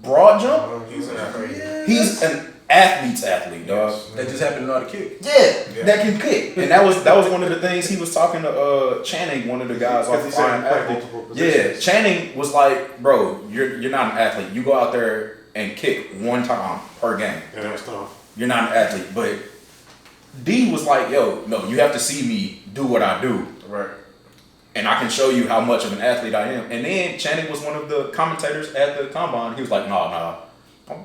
Broad jump. He's an athlete. He's an athlete's athlete, dog. Yes. They just happen to know how to kick. Yeah, that can kick. And that was one of the things he was talking to Channing, one of the guys off He the said Flying he played Athlete. multiple Yeah, positions. Channing was like, bro, you're not an athlete. You go out there and kick one time per game. Yeah, that's tough. You're not an athlete. But D was like, yo, no, you have to see me do what I do. Right. And I can show you how much of an athlete I am. And then Channing was one of the commentators at the combine. He was like, nah,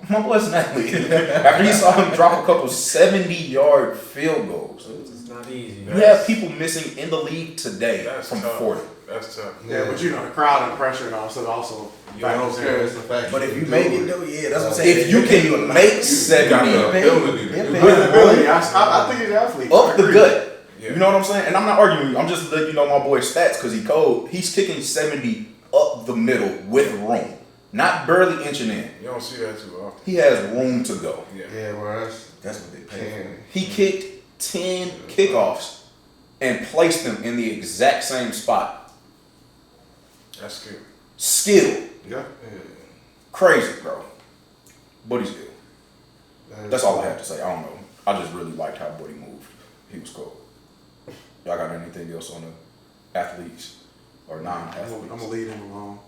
my boy's an athlete. After he saw him drop a couple 70-yard field goals. It's not easy. You have people missing in the league today That's from tough. 40. That's tough. Yeah, but you know the crowd and pressure and all stuff also. You don't care. It's the fact. But if you do make it it. though, yeah, that's what I'm saying. If you can make You 70 got the ability to With do With it. ability, I think he's an athlete. I up the agree. gut. Yeah. You know what I'm saying? And I'm not arguing with you. I'm just letting you know my boy's stats because he cold. He's kicking 70 up the middle with room. Not barely inching in. You don't see that too often. He has room to go. Yeah. Yeah, well, That's what they pay. can. He kicked 10 kickoffs and placed them in the exact same spot. That's good. Skill. Yeah. Crazy, bro. But he's good. That's all I have to say. I don't know. I just really liked how Buddy moved. He was cool. Y'all got anything else on the athletes or I'm non-athletes? gonna leave him alone.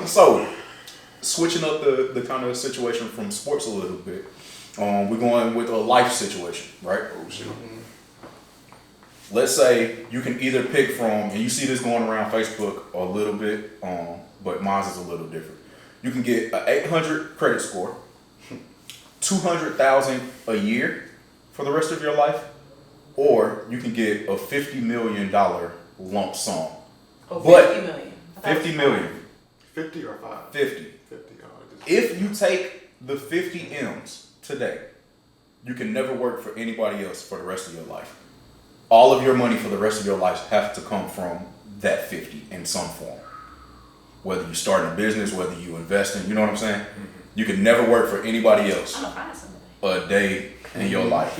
So, switching up the kind of situation from sports a little bit, we're going with a life situation, right? Oh shit. Let's say you can either pick from, and you see this going around Facebook a little bit, but mine's is a little different. You can get an 800 credit score, 200,000 a year for the rest of your life, or you can get a $50 million lump sum. Oh, But- 50 million. I thought it was 50 million. 50 or 5? 50. 50. If you take the 50 M's today, you can never work for anybody else for the rest of your life. All of your money for the rest of your life has to come from that 50 in some form. Whether you start a business, whether you invest in, you know what I'm saying? You can never work for anybody else I'm gonna find somebody. a day in your life.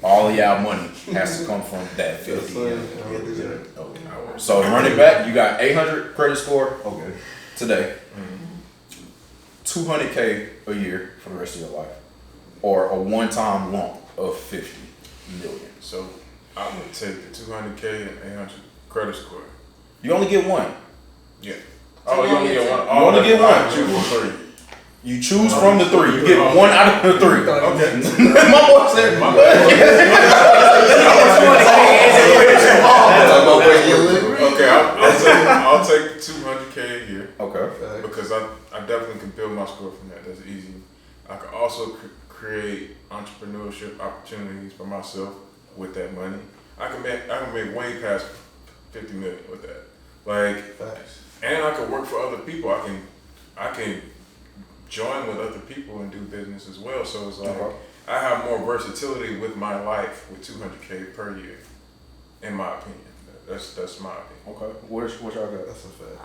All of y'all money has to come from that 50 M's. So to run it back, you got 800 credit score today, 200K a year for the rest of your life, or a one-time lump of 50 million. So I would take the 200K and 800 credit score. You only get one. Yeah. Oh, you only get one. You only get one. Choose from three. You choose from the three. You get one out of the three. Okay. My boy said, Okay, I'll take 200K a year. Okay. Because I definitely can build my score from that. That's easy. I can also create entrepreneurship opportunities for myself with that money. I can make way past 50 million with that. Like, and I can work for other people. I can join with other people and do business as well. So it's like I have more versatility with my life with 200K per year, in my opinion. That's my opinion. Okay. What y'all got? That's a fact.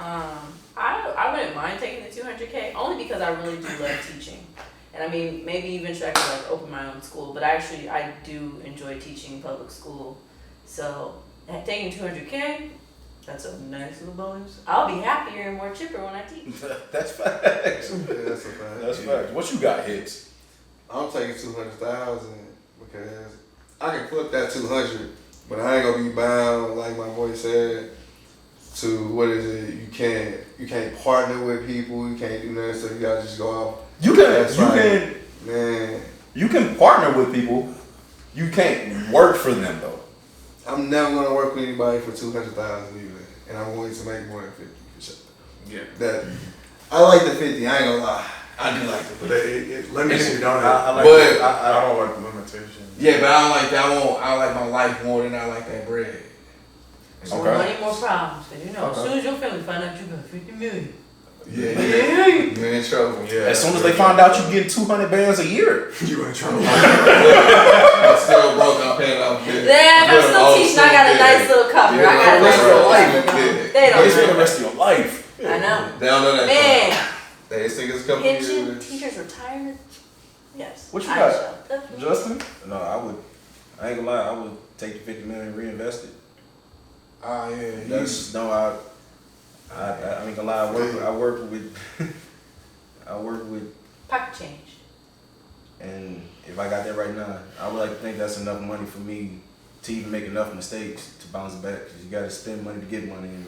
I wouldn't mind taking the 200K only because I really do love teaching. And I mean, maybe eventually I could like open my own school, but I do enjoy teaching public school. So taking 200K, that's a nice little bonus. I'll be happier and more chipper when I teach. That's facts. Yeah, that's a fact. That's facts. What you got, Hicks? I'm taking 200,000 because I can flip that 200, but I ain't gonna be bound, like my boy said, to what is it? You can't partner with people. You can't do nothing. So you gotta just go out. You can partner with people. You can't work for them though. I'm never gonna work with anybody for 200,000 either, and I'm willing to make more than 50 for sure. Yeah. That I like the 50. I ain't gonna lie. I do like the 50. But it limits you, don't it? I don't like the limitations. Yeah, but I don't like that. I like my life more than I like that bread. So money, more problems. Cause you know, as soon as your family find out you got 50 million. Yeah. You're in trouble. Yeah. As soon as they find out you getting 200 bands a year, You in trouble. I'm still broke. I'm paying off debt. Yeah, I'm still teaching. I got a nice little cover. I got a nice little cover. They it's for the don't know. rest of your life. I know. They don't know that. Man, They think it's a couple pension, years. teachers retirement. Yes. What you I got? shall. Justin? No, I ain't gonna lie, I would take the 50 million and reinvest it. Ah, yeah. That's I ain't gonna lie. I work with I work with, Pocket change. and if I got that right now, I would like to think that's enough money for me to even make enough mistakes to bounce back. Cause you gotta spend money to get money. And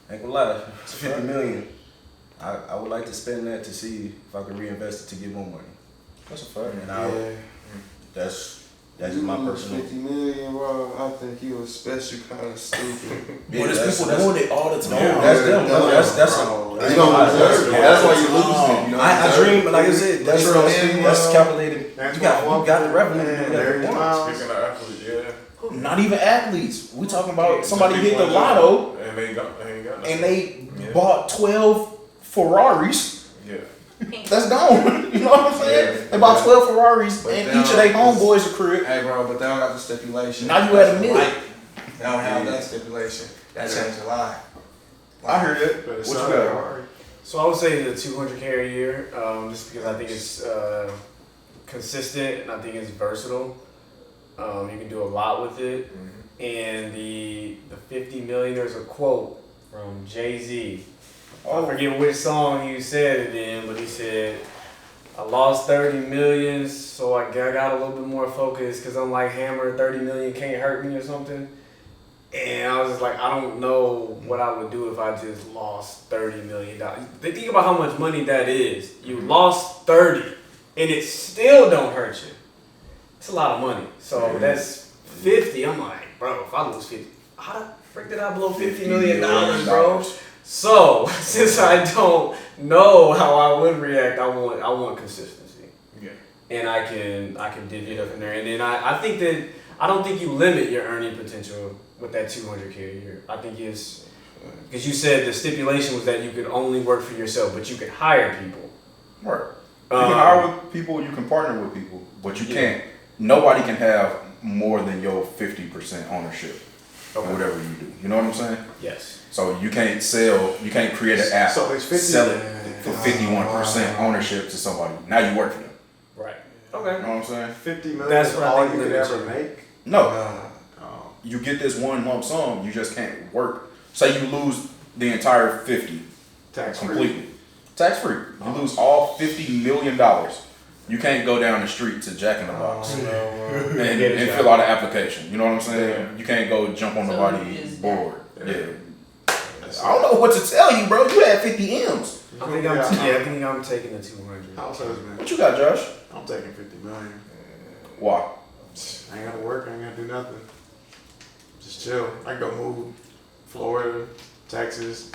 I ain't gonna lie, it's 50 million. I would like to spend that to see if I could reinvest it to get more money. That's a fact. And that's just my personal. 50 million, bro. I think you was special, kind of stupid. Well, there's people doing it all the time. No, that's them. That's bro. a, You don't deserve it. That's why you losing. You don't I deserve dream, it. but like I said, that's calculated. You got the revenue to do whatever you want. Speaking of athletes, yeah. Not even athletes. We talking about somebody hit the lotto and they ain't got nothing. and they bought 12 Ferraris. Yeah. That's gone. You know what I'm saying? Yeah. They bought 12 Ferraris But and they each of don't- their homeboys a crib. Hey, bro, but they don't got the stipulation. Now you at a million. They don't have that stipulation. That changed a lot. I heard that. But What it's you not got? hard. So I would say the 200K a year, just because I think it's consistent and I think it's versatile. You can do a lot with it. And the 50 million, there's a quote from Jay-Z. I forget which song he said it in, but he said, I lost 30 million, so I got a little bit more focused because I'm like Hammer, 30 million can't hurt me or something. And I was just like, I don't know what I would do if I just lost $30 million. Think about how much money that is. You lost 30 and it still don't hurt you. It's a lot of money. So that's 50. I'm like, bro, if I lose 50, how the frick did I blow $50 million, bro? So since I don't know how I would react, I want consistency. Yeah. And I can divvy it up in there. And then I think that I don't think you limit your earning potential with that 200K a year. I think it's because you said the stipulation was that you could only work for yourself, but you could hire people. Right. You can hire with people, you can partner with people, but you can't. Nobody can have more than your 50% ownership of whatever you do. You know what I'm saying? Yes. So you can't create an app, So it's 50. sell it for 51% ownership to somebody. Now you work for them. Right. You Okay. know what I'm saying? 50 million That's is what I all think you could limits ever you. make. No. You get this one lump sum, you just can't work. Say you lose the entire 50 Tax free. completely. Tax free. You lose all $50 million. You can't go down the street to Jack in the Box and fill out an application. You know what I'm saying? You can't go jump on So nobody's you just board. Yeah. I don't know what to tell you, bro. You had 50 M's. I think I'm taking the 200. House husband. What you got, Josh? I'm taking 50 million. Why? I ain't gotta work, I ain't gotta do nothing. Just chill. I can go move Florida, Texas,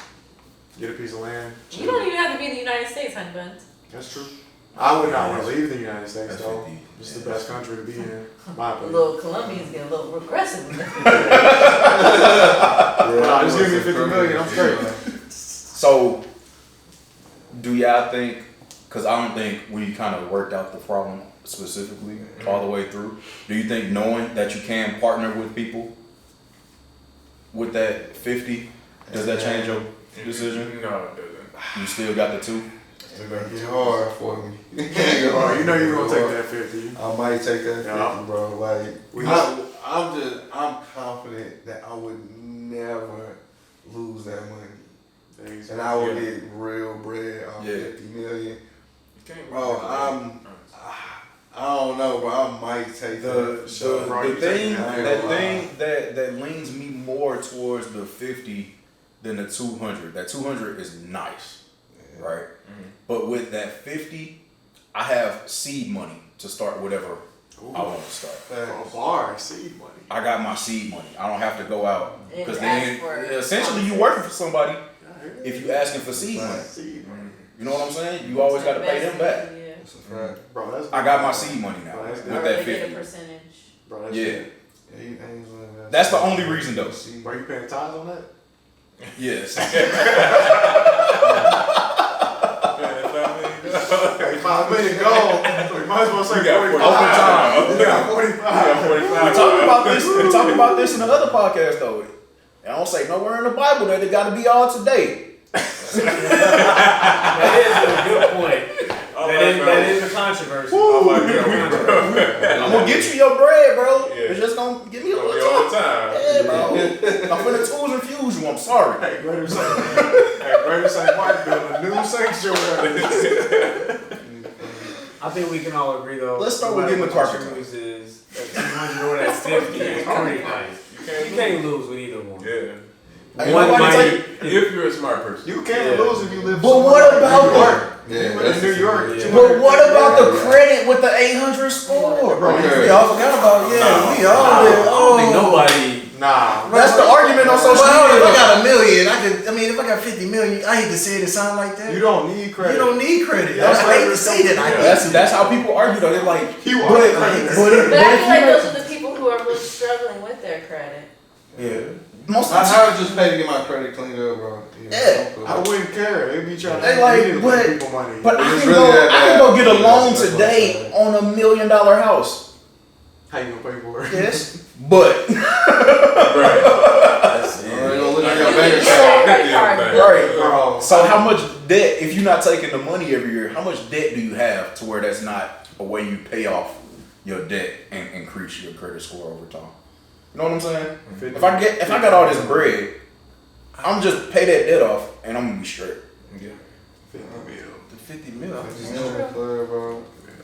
get a piece of land. You don't even have to be in the United States, honey buns. That's true. I would not want to leave the United States That's though. 50. It's the best country to be in, my The opinion. little Colombians get a little regressive. Nah, just give me 50 million, I'm straight. So, do y'all think, because I don't think we kind of worked out the problem specifically all the way through, do you think knowing that you can partner with people with that 50, does that change your decision? No, it doesn't. You still got the 2? It's gonna get hard for me. Oh, you know you're gonna take that 50. I might take that 50, Yeah. bro. Like, I'm confident that I would never lose that money. And I would get real bread off 50 million. You can't Bro, I don't know, bro. I might take The thing that. that leans me more towards the 50 than the 200. That 200 is nice, right? But with that 50, I have seed money to start whatever I want to start. A bar, seed money. I got my seed money. I don't have to go out because And then ask for essentially you working for somebody if you asking for seed money. Seed money. You know what I'm saying? You always got to pay them back. Yeah. That's a fact. Bro, that's I got my seed money now Bro, that's with Or that they get a 50. percentage. Bro, that's Yeah, Yeah, you ain't living that's the only reason though. Bro, you paying tithes on that? Yes. Okay, 5 million gold. So you might as well say 45. Overtime. You got 45. We talked about this in the other podcast though. I don't say nowhere in the Bible that it got to be all today. That is a good point. That is a controversy. I'm gonna get you your bread, bro. Yeah. It's just gonna give me a all little the time. time. Yeah, bro. I'm finna tools and fuse you. I'm sorry. Hey, Greater St. Mark building a new sanctuary. I think we can all agree though. Let's start with no getting matter the what carpet you choose is that 200 or that 50 is pretty nice. You can't lose with either one. Yeah. Ain't One nobody might. If you're a smart person. You can't lose if you live But somewhere what like about New York. Yeah, You live in New York. yeah. But what about the credit with the 800 score? Bro, Okay. we all forgot about we all did. I don't think nobody. Nah. That's the argument on social Well, if I media. got $1 million, if I got 50 million, I hate to say it, it sound like that. You don't need credit. You don't need credit. Yeah, I hate to say that. I hate That's how people argue though. They're like, You are but credit. if But I you feel like make- those are the people who are really struggling with their credit. yeah, most I of the would just pay to get my credit cleaned up, bro. Yeah. I wouldn't care. They be trying They to like, need to but- give people money. But I It's can really go. that I can bad. go get a Yeah, loan that's what I'm today saying. on $1 million house. how you gonna pay for it? Yes, but That's I it. ain't gonna look at You your bank get account. that credit card Yeah, bill. right. Bro. So how much debt? If you're not taking the money every year, how much debt do you have to where that's not a way you pay off your debt and increase your credit score over time? You know what I'm saying? If I got all this bread, I'm just pay that debt off and I'm gonna be straight. Yeah. 50 mil. The 50 mil. Just in the club, bro.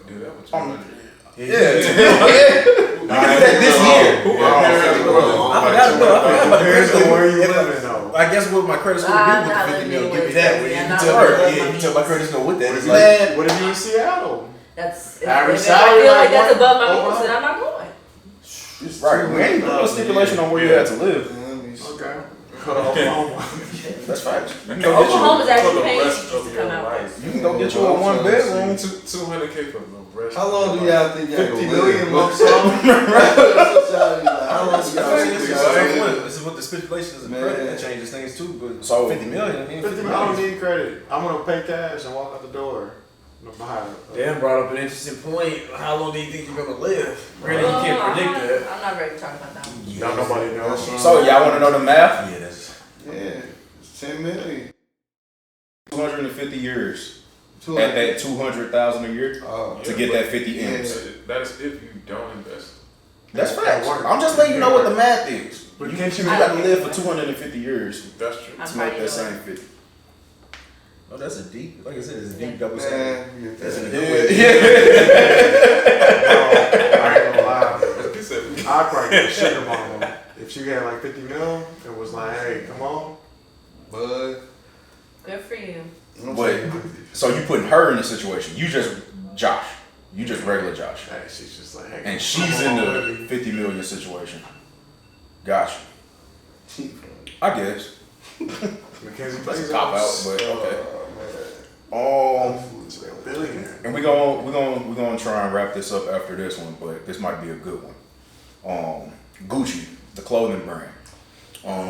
Do that with Um, 200. Yeah, we can do that this year. I forgot about the credit score. Where you If I- living though? I guess what my credit score I'm would be with not the 50 living mil. Give me with that. that. Well, you I'm can not tell living her. with Yeah, my you tell my credit score with that. It's like, Man, What if you in Seattle? That's Average if salary I feel like like that's one- above my over- means, then I'm not going. right. We ain't put no stipulation on where you had to live. Okay. Oklahoma. That's facts. You can go get you. Oklahoma's For actually the paying rest teachers of to your come out there. life. You can go get you a one bedroom. 200K for the rest. How long do y'all think y'all 50 gonna million live? lump sum. How long do y'all think y'all gonna live? this is what the stipulations of Man. credit that changes things too. But So- 50 million. I mean, 50 mil. I don't need credit. I'm gonna pay cash and walk out the door. No, behind it. Dan brought up an interesting point. How long do you think you're gonna live? Granted, you can't I'm predict not- that. I'm not ready to talk about that one. No, nobody knows. So y'all want to know the math? Yeah, that's. Yeah, it's 10 million. 250 years at 200. that 200,000 a year Oh, to get that 50 M's. That is if you don't invest. That's At facts. work. I'm just letting you know what the math is. But You can't you got to live for 250 years That's true. I'm to trying make to that do it. same 50. Oh, that's a deep. Like I said, it's a Yeah. deep double standard. man, you get That's in a that. good way. I ain't gonna lie. He said, I'd probably get a sugar mama. If she had like 50 mil and was like, hey, come on. Bud. Good for you. Wait, so you putting her in a situation. You just Josh. You just regular Josh. Hey, she's just like, hey. And she's in the 50 million situation. Gotcha. I guess. Mackenzie That's a Bezos. cop out, but okay. Oh, She's like a billionaire. And we're gonna try and wrap this up after this one, but this might be a good one. Gucci, the clothing brand.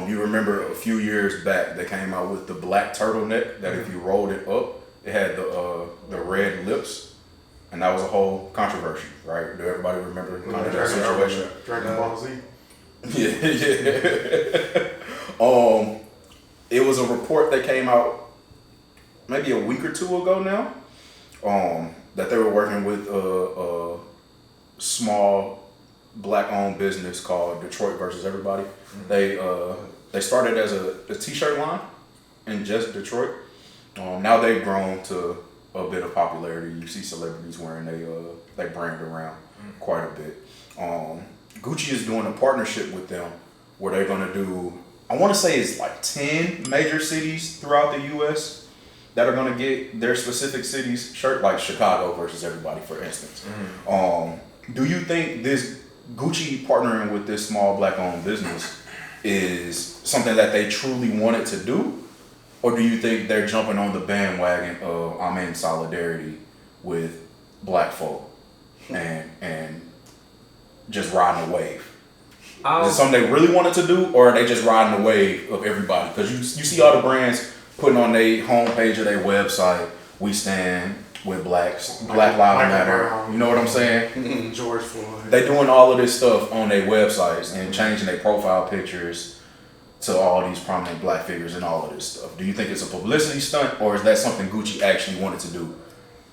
You remember a few years back they came out with the black turtleneck that if you rolled it up, it had the red lips, and that was a whole controversy, right? Do everybody remember kind of that situation? Dragon Ball Z. Yeah. It was a report that came out maybe a week or two ago now, that they were working with a small black-owned business called Detroit versus Everybody. They started as a t-shirt line in just Detroit. Now they've grown to a bit of popularity. You see celebrities wearing they brand around quite a bit. Gucci is doing a partnership with them where they're gonna do, I want to say it's like 10 major cities throughout the U.S. that are gonna get their specific cities shirt, like Chicago versus Everybody, for instance. Do you think this Gucci partnering with this small black-owned business is something that they truly wanted to do, or do you think they're jumping on the bandwagon of I'm in solidarity with black folk and just riding the wave? Is it something they really wanted to do, or are they just riding the wave of everybody? Because you see all the brands putting on their homepage of their website, we stand with blacks, Black Lives Matter. You know what I'm saying? George Floyd. They doing all of this stuff on their websites and changing their profile pictures to all these prominent black figures and all of this stuff. Do you think it's a publicity stunt, or is that something Gucci actually wanted to do?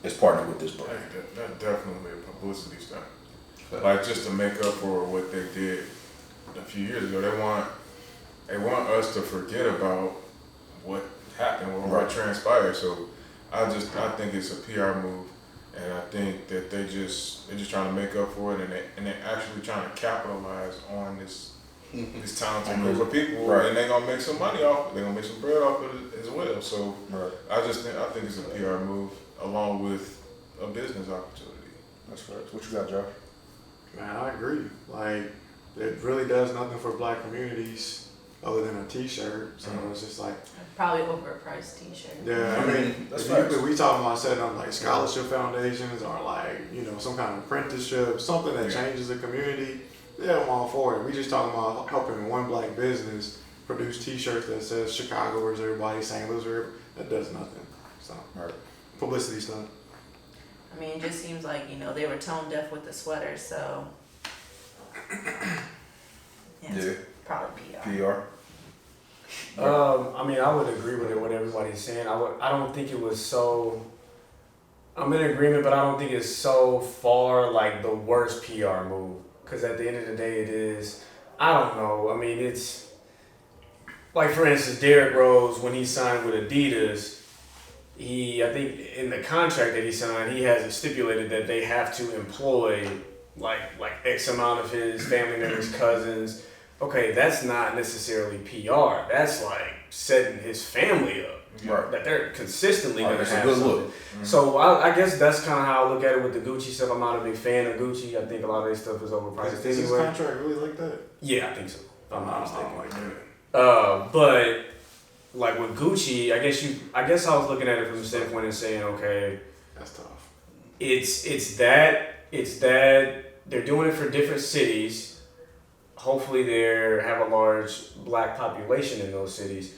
is partnered with this brand. That definitely a publicity stunt. Like just to make up for what they did a few years ago. They want us to forget about what happened or what transpired. So I think it's a PR move, and I think that they're just trying to make up for it, and they're actually trying to capitalize on this talented group of people, and they're gonna make some money off it. They're gonna make some bread off it as well. So I think it's a PR move along with a business opportunity. That's right. What you got, Josh? Man, I agree. Like, it really does nothing for black communities other than a T-shirt. So it's just like probably overpriced T-shirt. Yeah, I mean, if we talking about setting up like scholarship foundations or like some kind of apprenticeship, something that changes the community. Yeah, I'm all for it. We just talking about helping one black business produce T-shirts that says Chicago where's everybody, St. Louis where that does nothing. So publicity stuff. I mean, it just seems like, they were tone deaf with the sweater, so it's probably PR. I mean, I would agree with what everybody's saying. I don't think it was so. I'm in agreement, but I don't think it's so far like the worst PR move. Because at the end of the day, it is. I don't know. I mean, it's like, for instance, Derrick Rose, when he signed with Adidas, I think in the contract that he signed, he has it stipulated that they have to employ like X amount of his family members, cousins. Okay, that's not necessarily PR. That's like setting his family up. Right. That they're consistently going to have a good something. look. Mm-hmm. So I guess that's kind of how I look at it with the Gucci stuff. I'm not a big fan of Gucci. I think a lot of their stuff is overpriced Is his anyway. contract really like that? Yeah, I think so. If I'm not mistaken. Like that. But like with Gucci, I guess I was looking at it from the standpoint and saying, okay, that's tough. It's that they're doing it for different cities. Hopefully they have a large black population in those cities,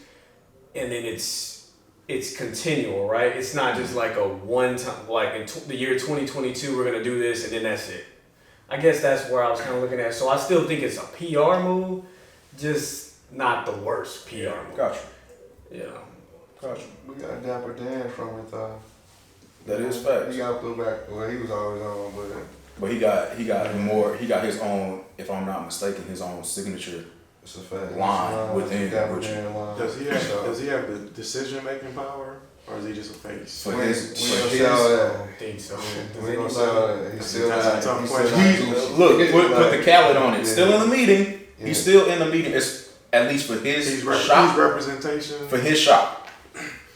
and then it's continual, right? It's not just like a one time, like in the year 2022 we're gonna do this and then that's it. I guess that's where I was kind of looking at. So I still think it's a PR move, just not the worst PR move. Gotcha. Gotcha. We got Dapper Dan from it though. That is facts. He got blue back. Well, he was always on, But he got more. He got his own, if I'm not mistaken, his own signature it's a fact. line within Dapper Gucci. Dan line. Does he have the decision making power, or is he just a face? For We his, ain't for gonna his, sell I that. don't think so. We ain't gonna sell that. He still That's a tough question. look, put the Khaled on it. Still in the meeting. Yeah. He's still in the meeting. It's at least for his He's shop. representation. For his shop,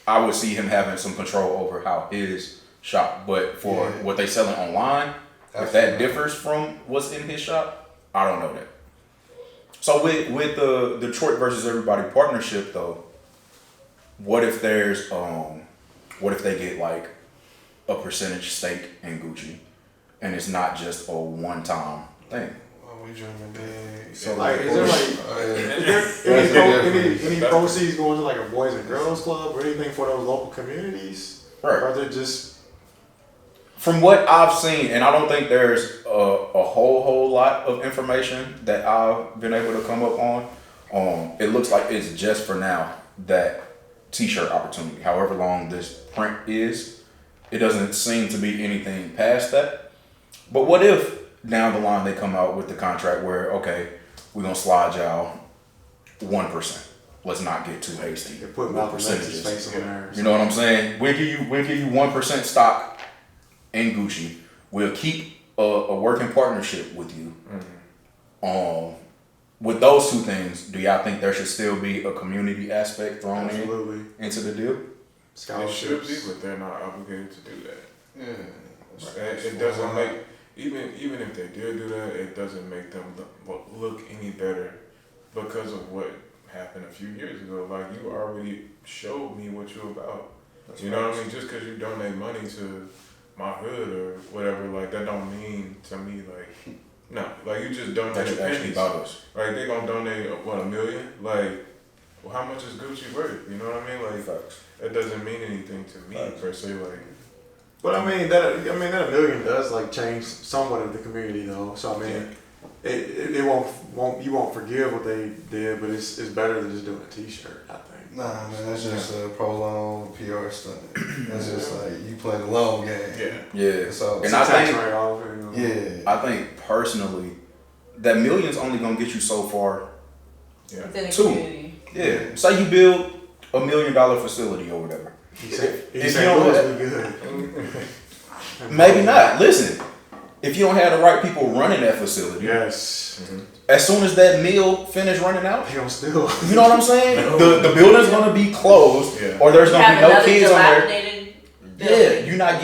I would see him having some control over how his shop. But for what they selling online, if that differs from what's in his shop, I don't know that. So with the Detroit versus everybody partnership though, what if there's what if they get like a percentage stake in Gucci, and it's not just a one-time thing? We dreaming big. So like, is there any proceeds going to like a boys and girls club or anything for those local communities? Right. Or are they just From what I've seen, and I don't think there's a whole lot of information that I've been able to come up on. It looks like it's just for now that T-shirt opportunity. However long this print is, it doesn't seem to be anything past that. But what if down the line they come out with the contract where, okay, we're gonna slide y'all 1%. Let's not get too hasty. they put with Malcolm X's percentages. face on there? You know what I'm saying? We'll give you 1% stock in Gucci. We'll keep a working partnership with you. With those two things, do y'all think there should still be a community aspect thrown Absolutely. into the deal? It should Scholarships. be, but they're not obligated to do that. Yeah. It doesn't make even if they did do that, it doesn't make them look any better because of what happened a few years ago. Like you already showed me what you're about. You know what I mean? Just because you donate money to my hood or whatever, like that don't mean to me like no. Like you just That donate you actually pennies. about us. Like they gonna donate $1 million? Like, well, how much is Gucci worth? You know what I mean? Like Facts. that doesn't mean anything to me per se. Like. But I mean that $1 million does like change somewhat of the community though. So I mean, it won't you won't forgive what they did, but it's better than just doing a T-shirt. I think. Nah, man, that's just a prolonged PR stunt. That's just like you play the long game. Yeah. So And I think, right off, you know. yeah, I think personally, that million's only gonna get you so far. Within the Two. community. Yeah. Say you build $1 million facility or whatever. He said you don't Louis be good. Maybe not. Listen, if you don't have the right people running that facility, Yes. as soon as that mill finish running out, He don't steal. you know what I'm saying? The building's gonna be closed, or there's You gonna have be no another kids on there. dilapidated Yeah, building. you're not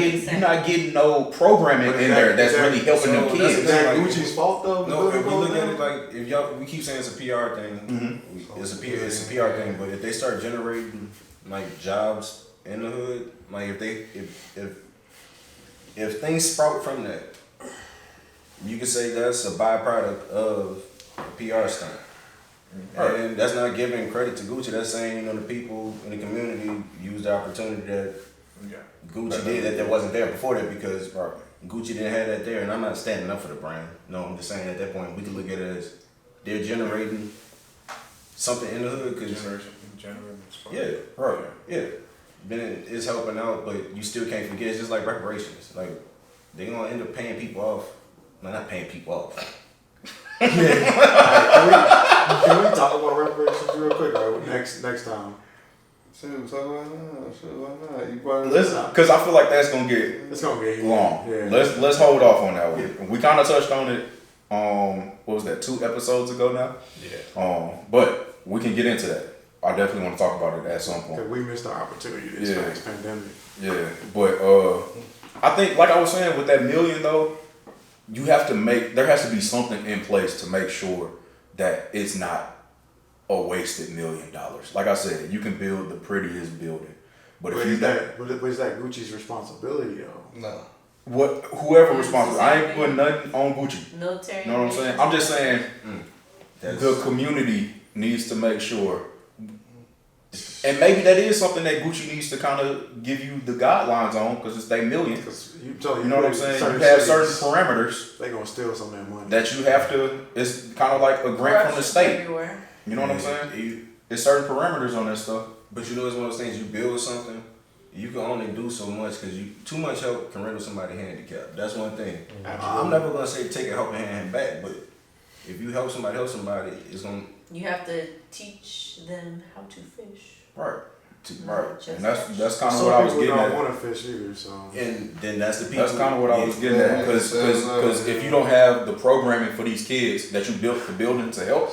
getting no programming in there that's really helping them so that's kids. Is that Like- Gucci's fault though? No, if we look at it like if y'all, we keep saying it's a PR thing. It's a PR thing. But if they start generating like jobs in the hood, like if things sprout from that, you could say that's a byproduct of a PR stunt. And that's not giving credit to Gucci. That's saying, the people in the community used the opportunity that Gucci did that wasn't there before that because Gucci didn't have that there. And I'm not standing up for the brand. No, I'm just saying at that point we can look at it as they're generating something in the hood. Yeah. Then it's helping out, but you still can't forget. It's just like reparations. Like they're gonna end up paying people off. No, not paying people off. Can we talk about reparations real quick, right? Next time. Shoot, talk about that. Shoot, why not? You brought it Listen, up. because I feel like that's gonna get It's gonna get long. Yeah. Let's hold off on that one. We kind of touched on it. What was that? 2 episodes ago now. But we can get into that. I definitely want to talk about it at some point. Because we missed our opportunity this next pandemic. Yeah, but I think, like I was saying, with that million though, there has to be something in place to make sure that it's not a wasted $1 million. Like I said, you can build the prettiest building, but But is that Gucci's responsibility though? No. Whoever responsible, I ain't putting nothing on Gucci. Military. You know what I'm saying? I'm just saying the community needs to make sure. And maybe that is something that Gucci needs to kind of give you the guidelines on because it's their million. You know what I'm saying? You have certain parameters. They gonna steal some of that money. That you have to. It's kind of like a grant from the state. Everywhere. You know what I'm saying? There's certain parameters on that stuff. But it's one of those things. You build something, you can only do so much because too much help can render somebody handicapped. That's one thing. I'm never gonna say take a helping hand back, but if you help somebody, it's gonna. You have to teach them how to fish. Right. Right. And that's kind of Some what I was people getting don't at. want to fish either, so. And then that's the people. That's kind of what I was getting at. Because if you don't have the programming for these kids that you built the building to help,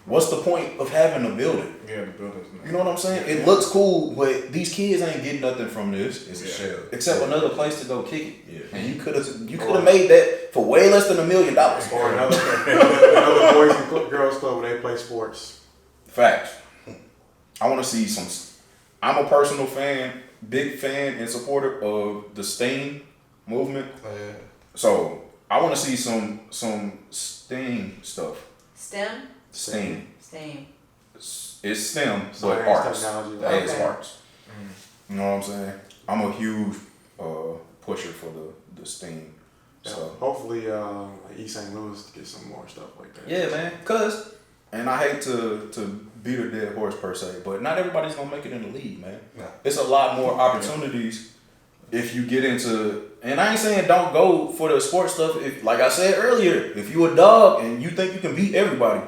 what's the point of having a building? Yeah, the building's nice. You know what I'm saying? It looks cool, but these kids ain't getting nothing from this. It's a shell. Except another place to go kick it. Yeah. And you could have made that for way less than $1 million. Or another boys and girls club where they play sports. Facts. I want to see some. I'm a personal fan, big fan and supporter of the STEAM movement. Oh, yeah. So I want to see some STEAM stuff. STEM? STEAM. STEM. It's STEM, but Science, arts. technology, It's okay. arts. You know what I'm saying? I'm a huge pusher for the STEAM. So Hopefully, East St. Louis get some more stuff like that. yeah, man. And I hate to beat a dead horse per se, but not everybody's gonna make it in the league, man. No. It's a lot more opportunities if you get into. And I ain't saying don't go for the sports stuff. If, like I said earlier, if you a dog and you think you can beat everybody,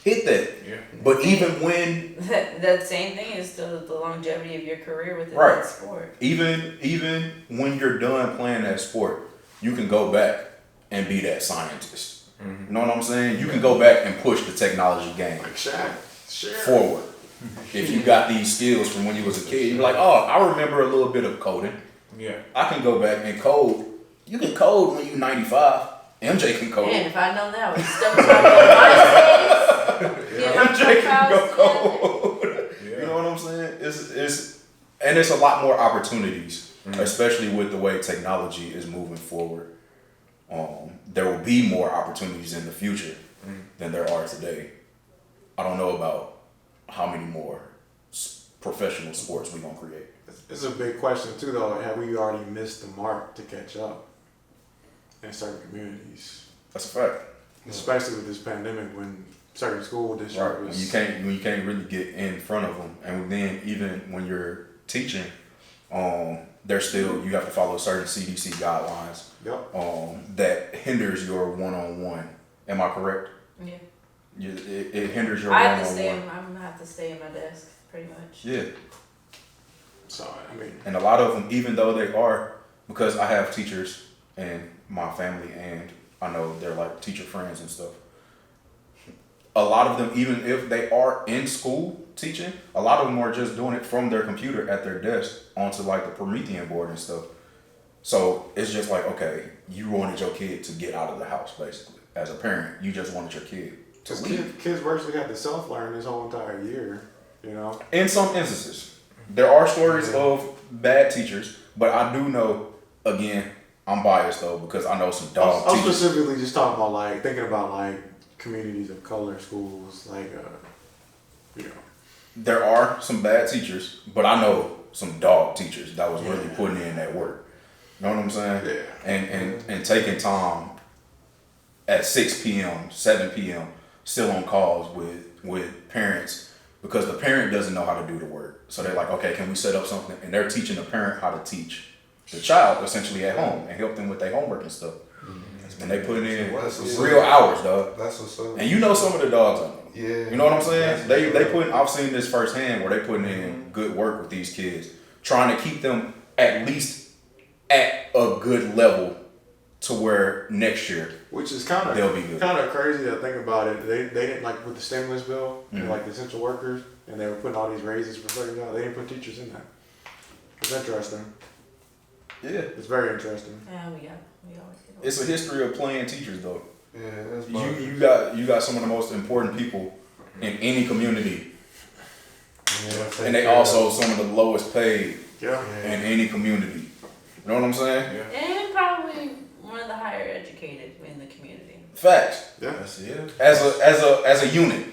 hit that. Yeah. But even when That same thing is the longevity of your career within Right. that sport. even when you're done playing that sport, you can go back and be that scientist. You know what I'm saying? You can go back and push the technology game Like Shaq. forward. If you got these skills from when you was a kid, you're like, oh, I remember a little bit of coding. Yeah. I can go back and code. You can code when you're 95. MJ can code. Man, if I know that, I would stuck on MySpace. Get my MJ can go profiles together. code. You know what I'm saying? It's a lot more opportunities, especially with the way technology is moving forward. There will be more opportunities in the future than there are today. I don't know about how many more professional sports we're going to create. It's a big question too, though. Have we already missed the mark to catch up in certain communities? That's a fact. Especially with this pandemic, when certain school district. Right. When you can't really get in front of them, and then even when you're teaching, there's still, you have to follow certain CDC guidelines. Yep. That hinders your one-on-one. Am I correct? Yeah. It hinders your I'm one-on-one. gonna have to stay at my desk pretty much. Yeah. So I mean, And a lot of them, even though they are, because I have teachers in my family, and I know they're like teacher friends and stuff. A lot of them, even if they are in school teaching, a lot of them are just doing it from their computer at their desk onto like the Promethean board and stuff. So it's just like, okay, you wanted your kid to get out of the house, basically. As a parent, you just wanted your kid to leave. kids virtually had to self-learn this whole entire year, you know? In some instances, there are stories of bad teachers, but I do know, again, I'm biased though, because I know some dog I'm teachers. specifically just talking about like, thinking about like communities of color schools, like, you know. There are some bad teachers, but I know some dog teachers that was really putting in that work. You know what I'm saying? Yeah. And taking time at 6 p.m., 7 p.m., still on calls with parents, because the parent doesn't know how to do the work. So they're like, okay, can we set up something? And they're teaching the parent how to teach the child essentially at home and help them with their homework and stuff. And they put it in real hours, dog. That's what's up. And you know some of the dogs on them. Yeah. You know what I'm saying? I've seen this firsthand where they putting in good work with these kids, trying to keep them at least at a good level to where next year, which is kind they'll be good. of crazy to think about it. They didn't, like with the stimulus bill, like the essential workers, and they were putting all these raises for certain jobs. They didn't put teachers in that. It's interesting. Yeah. It's very interesting. Yeah, we always get It's a history of playing teachers though. Yeah, that's You got some of the most important people in any community. Yeah, And they also some of the lowest paid Yeah. in any community. You know what I'm saying? Yeah. And probably one of the higher educated in the community. Facts. Yeah. That's it. As a unit.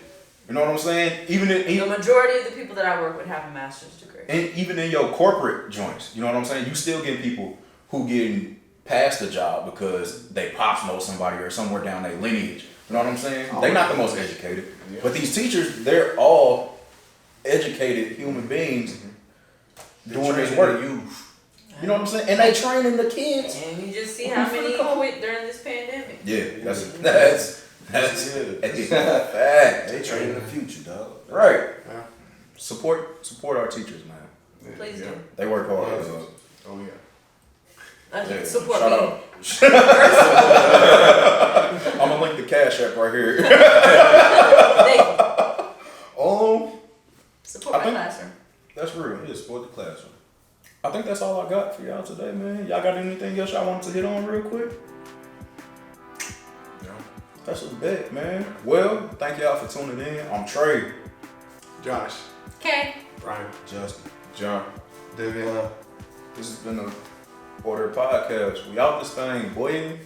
You know what I'm saying? The majority of the people that I work with have a master's degree. And even in your corporate joints, you know what I'm saying? You still get people who getting past the job because they pops know somebody or somewhere down their lineage. You know what I'm saying? They're not the most educated. But these teachers, they're all educated human beings doing this work. You know what I'm saying? And they training the kids. And you just see how many quit during this pandemic. Yeah, that's a fact. They training the future, dog. Right. Yeah. Support our teachers, man. Please do. They work hard. Oh yeah. Yeah, Support shout me. out. I'm gonna link the Cash App right here. Support my classroom. That's real. Yeah, support the classroom. I think that's all I got for y'all today, man. Y'all got anything else y'all wanted to hit on real quick? No. That's a bet, man. Well, thank y'all for tuning in. I'm Trey. Josh. Okay. Brian. Justin. John. Devion. This has been the Order Podcast. We out this thing, boy.